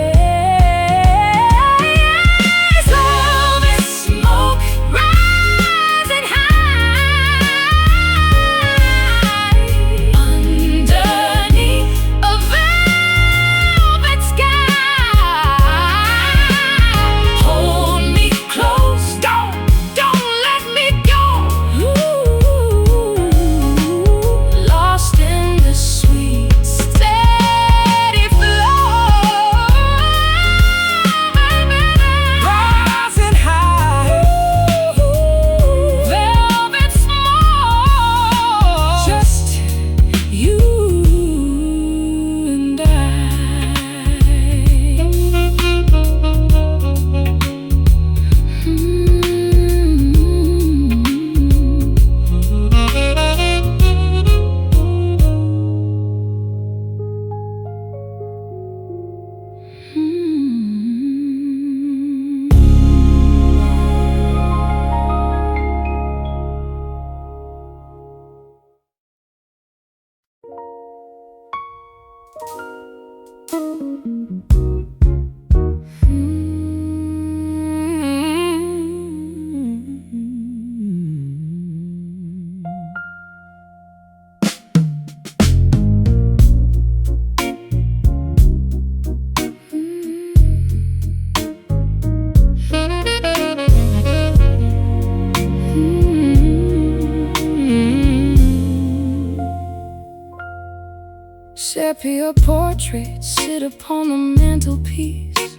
Sepia portraits sit upon the mantelpiece,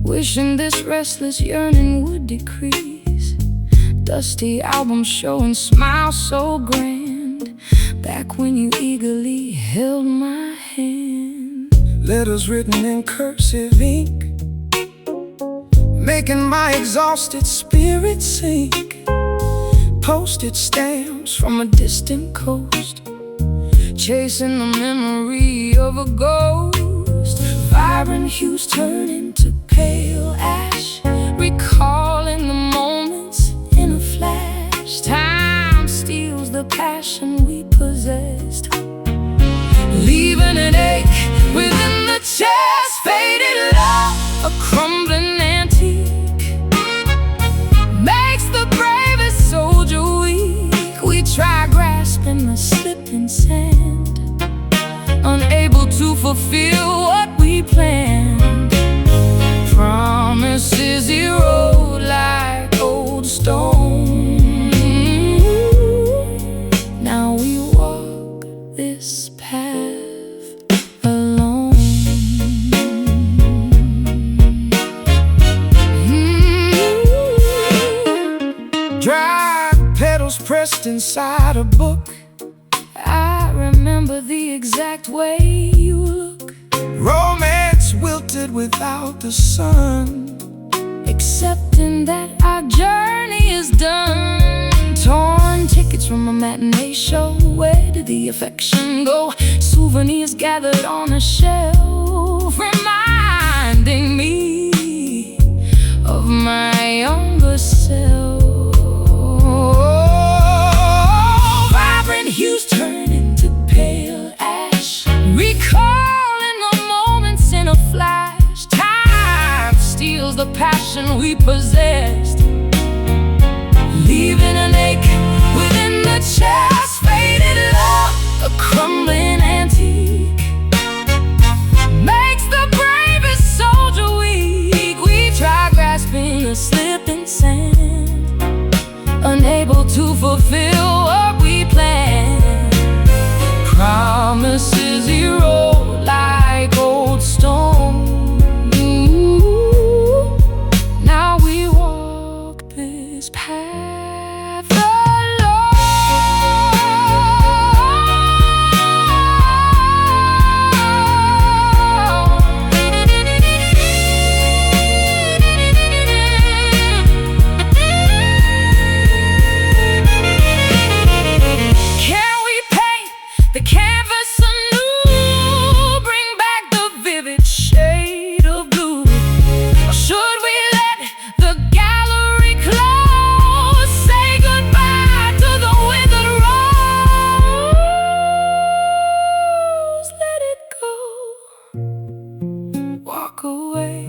wishing this restless yearning would decrease. Dusty albums showing smiles so grand, back when you eagerly held my hand. Letters written in cursive ink, making my exhausted spirit sink. Postage stamps from a distant coast, chasing the memory of a ghost. Vibrant hues turn into pale ash, recalling the moments in a flash. Time steals the passion we possessed, leaving an ache within the chest. Faded love, a crumbling antique, makes the bravest soldier weak. We try grasping the slipping sand, unable to fulfill what we planned. Promises erode like old stone. Now we walk this path alone. Dry petals pressed inside a book, I remember the exact way you look. romance wilted without the sun, accepting that our journey is done. Torn tickets from a matinee show. Where did the affection go? Souvenirs gathered on a shelf, reminding me of my younger self. Vibrant hues turn into pale ash, recalling the moments in a flash. Time steals the passion we possessed, leaving an ache within the chest. Faded love, a crumbling antique, makes the bravest soldier weak. We try grasping a slipping sand, unable to fulfill what we planned. Promises erode like old stone. Now we walk this path alone. Can we paint the canvas anew, bring back the vivid shade of blue? Or should we let the gallery close, say goodbye to the withered rose? Let it go, walk away,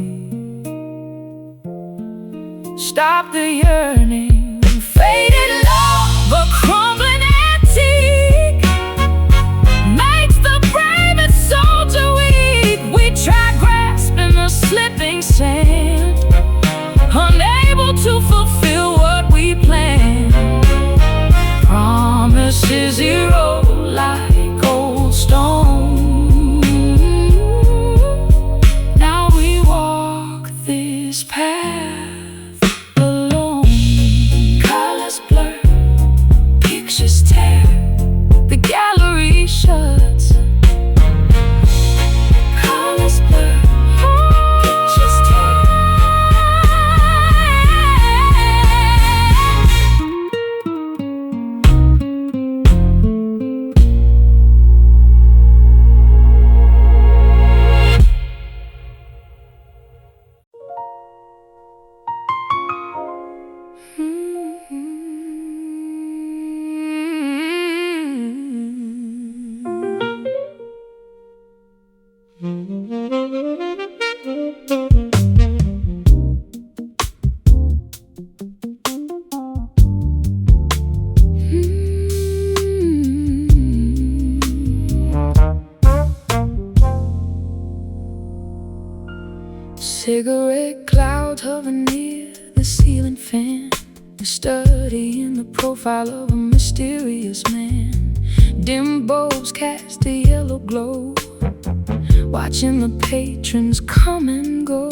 stop the yearning. Faded love, a crumbling antique, makes the bravest soldier weak. We try grasping the slipping sand, unable to fulfill what we planned. Promises erode like old stone. Now we walk this path alone. Colors blur, pictures tear, the gallery shuts. Colors blur, pictures tear. Cigarette clouds hover near the ceiling fan. We're studying the profile of a mysterious man. Dim bulbs cast a yellow glow, watching the patrons come and go.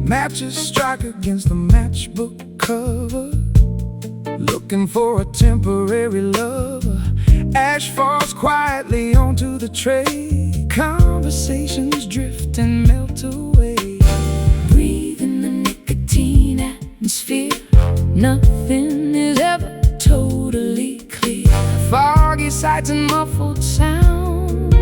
Matches strike against the matchbook cover, looking for a temporary lover. Ash falls quietly onto the tray. Conversations drift and melt away. Breathe in the nicotine atmosphere. Nothing is ever totally clear. Foggy sights and muffled sound,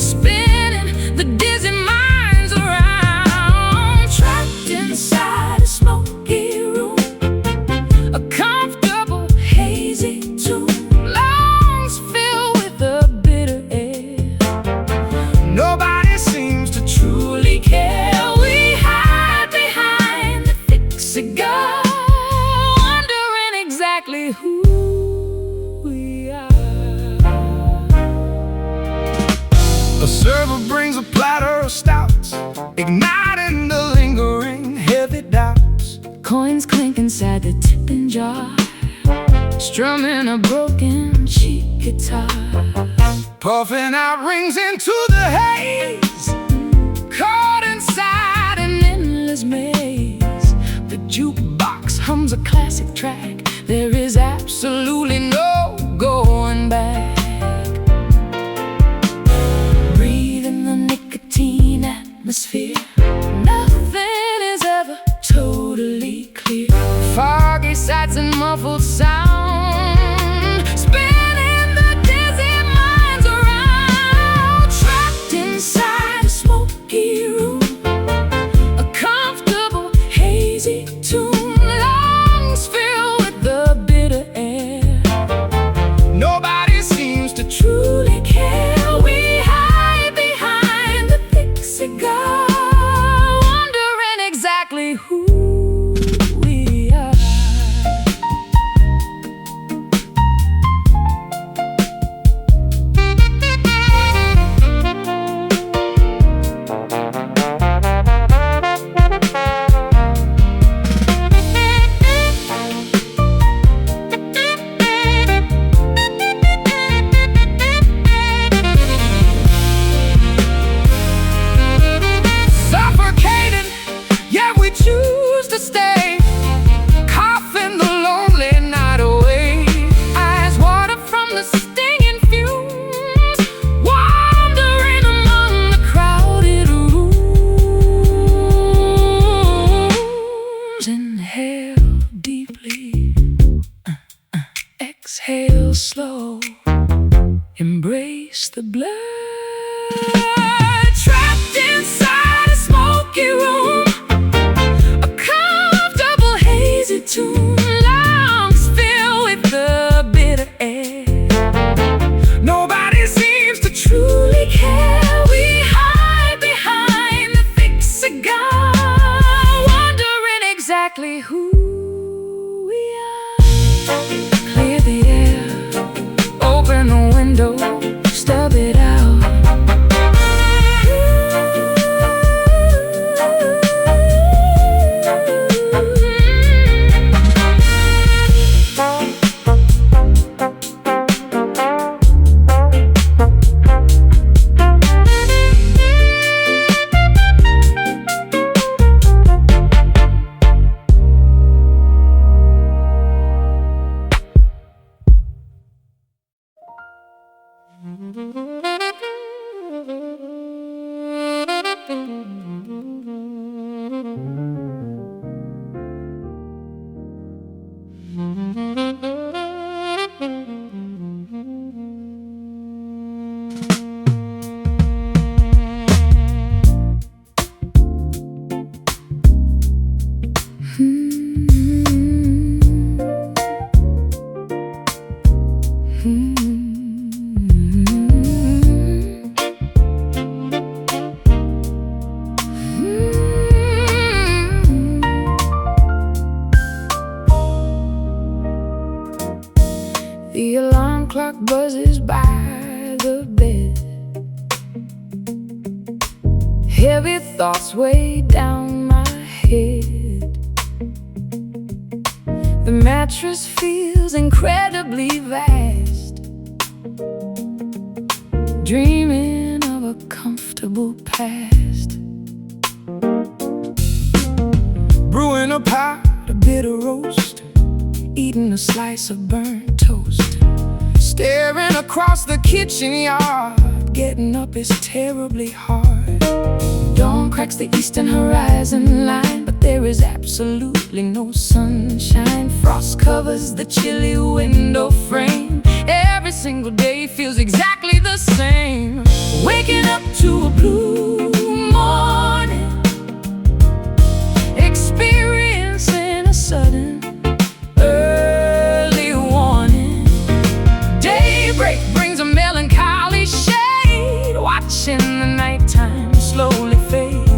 Spinning the dizzy minds around. Trapped inside a smoky room, a comfortable hazy tune. Lungs filled with a bitter air. nobody seems to truly care. We hide behind the thick cigar, wondering exactly who we are. A server brings a platter of stouts, igniting the lingering heavy doubts. Coins clink inside the tipping jar, strumming a broken cheap guitar. Puffing out rings into the haze, Caught inside an endless maze. The jukebox hums a classic track. There is absolutely no going back. Breathe in the nicotine atmosphere. Nothing is ever totally clear. foggy sights and muffled muffled sound, spinning the dizzy minds around. Trapped inside a smoky room, a comfortable, hazy tune, lungs filled with the bitter air. Nobody seems to Truly care. We hide behind the thick cigar, wondering exactly who we are. suffocating, yet we choose to stay, coughing the lonely night away. Eyes water from the stinging fumes, wandering among the crowded rooms. Inhale deeply, exhale slow, embrace the blood. Trapped inside a smoky room, a comfortable hazy tune, lungs filled with the bitter air. Nobody seems to Truly care. We hide behind the thick cigar, wondering exactly who we are. Clear the air, open the window, stub it out. The alarm clock buzzes by the bed. Heavy thoughts weigh down my head. The mattress feels incredibly vast, dreaming of a comfortable past. brewing a pot of bitter roast, eating a slice of burnt toast, staring across the kitchen yard. Getting up is terribly hard. Dawn cracks the eastern horizon line, but there is absolutely no sunshine. Frost covers the chilly window frame. Every single day feels exactly the same. Waking up to a blue morning, experiencing a sudden early warning. Daybreak brings a melancholy shade, watching the nighttime slowly fade.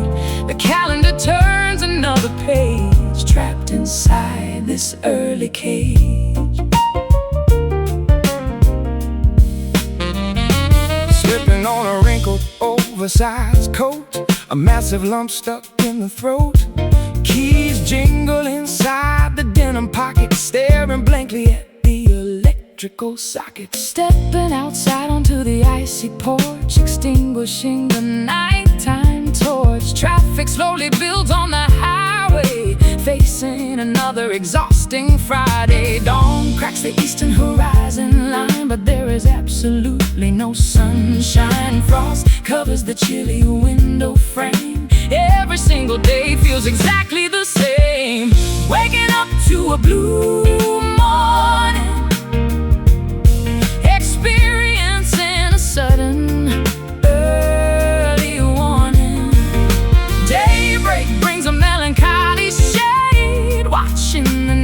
The calendar turns another page, trapped inside this early cage. Slipping on a wrinkled, oversized coat, a massive lump stuck in the throat. Keys jingle inside the denim pocket, staring blankly at the electrical socket. Stepping outside onto the icy porch, extinguishing the nighttime torch. Traffic slowly builds on the highway, facing another exhausting Friday. Dawn cracks the eastern horizon line, but there is absolutely no sunshine. Frost covers the chilly window frame. Every single day feels exactly the same. Waking up to a blue morning,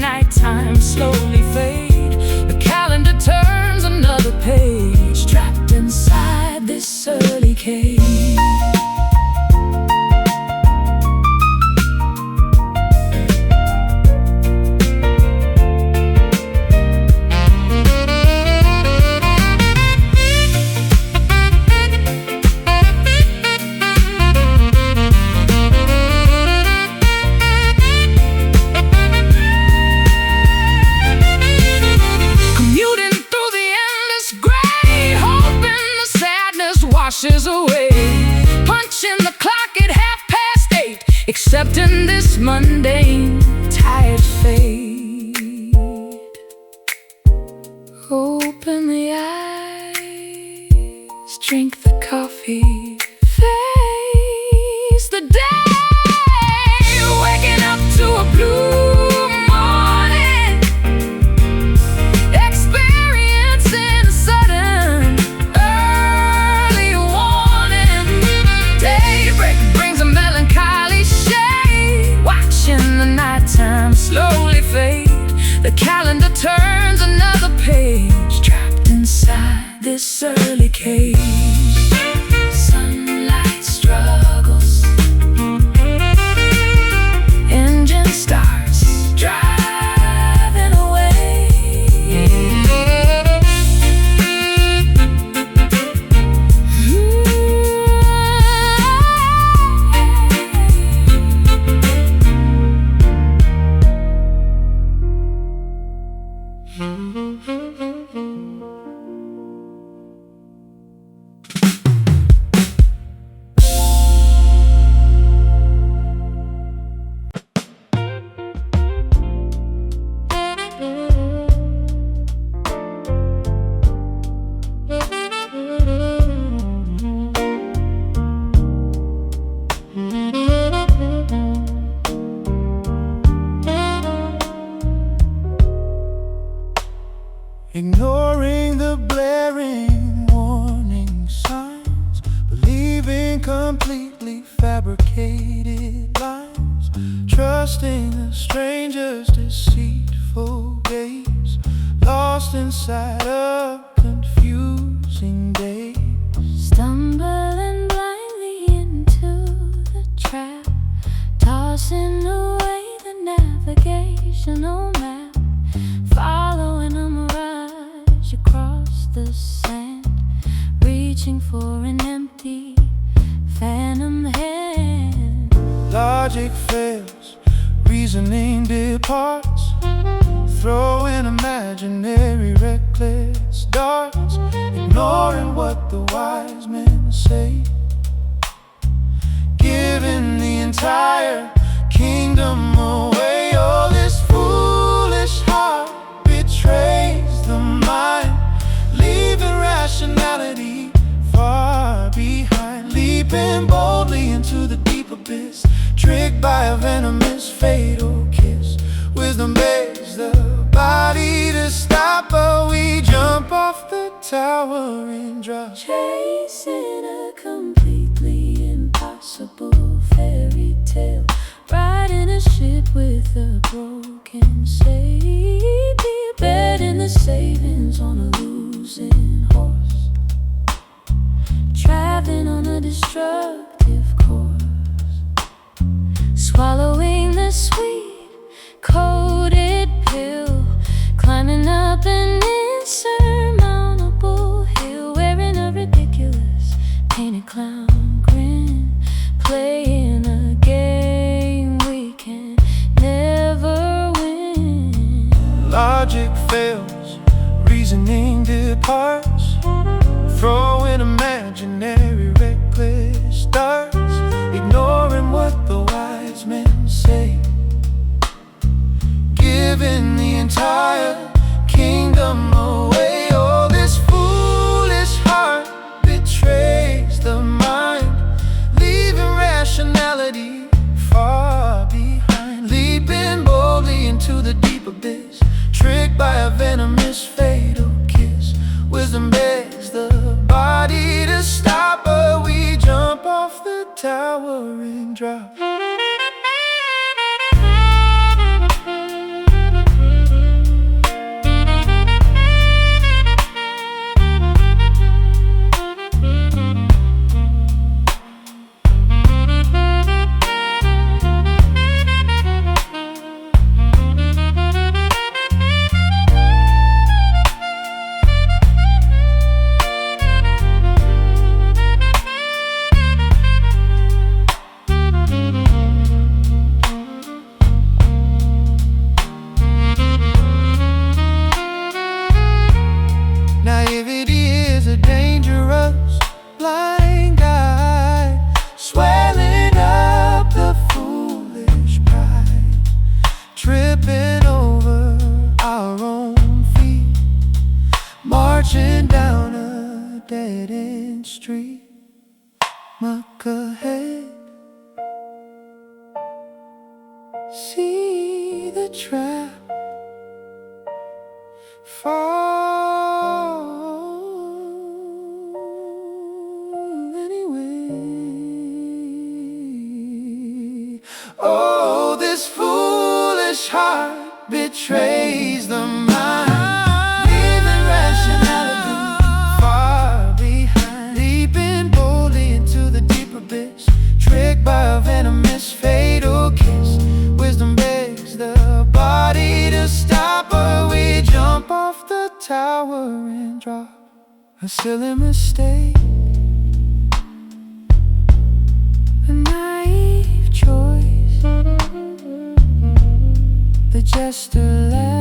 nighttime slowly fade. The calendar turns another page, trapped inside this early cage. Washes away, punching the clock at 8:30, accepting this mundane, tired fate. Open the eyes, drink the coffee, face the day, waking up to a blue slowly fade. The calendar turns another page, trapped inside this early cage. Sunlight struggles, engine starts, driving away. Ignoring the blaring warning signs, believing completely fabricated lines, trusting a stranger's deceitful gaze, lost inside a confusing daze. Stumbling blindly into the trap, tossing away the navigational map, following a mirage across the sand, reaching for an empty phantom hand. Logic fails, reasoning departs, throwing imaginary reckless darts, ignoring what the wise men say, giving the entire kingdom away. All this foolish heart betrays the mind, leaving rationality far behind, leaping boldly into the deep abyss, tricked by a venomous fatal kiss. Wisdom begs the body to stop, but we jump off the tower and drop, chasing a completely impossible fairy tale, riding a ship with a broken sail, betting the savings on a losing horse, traveling on a destructive course, swallowing the sweet coated pill, climbing up an insurmountable hill, wearing a ridiculous painted clown grin, playing a game we can never win. Logic fails, reasoning departs, throwing imaginary reckless darts, ignoring what the wise men say, giving the entire kingdom away. All this foolish heart betrays the mind, leaving rationality far behind, leaping boldly into the deep abyss, tricked by a venomous fatal kiss. Wisdom begs the body to stop, but we jump off the tower and drop. fall anyway. Oh, this foolish heart betrays the mind, leaving rationality far behind, leaping boldly into the deep abyss, tricked by a venomous fatal kiss. Wisdom begs the body to stop, but we jump off the tower and drop a silly mistake, a naive choice. The jester laughs.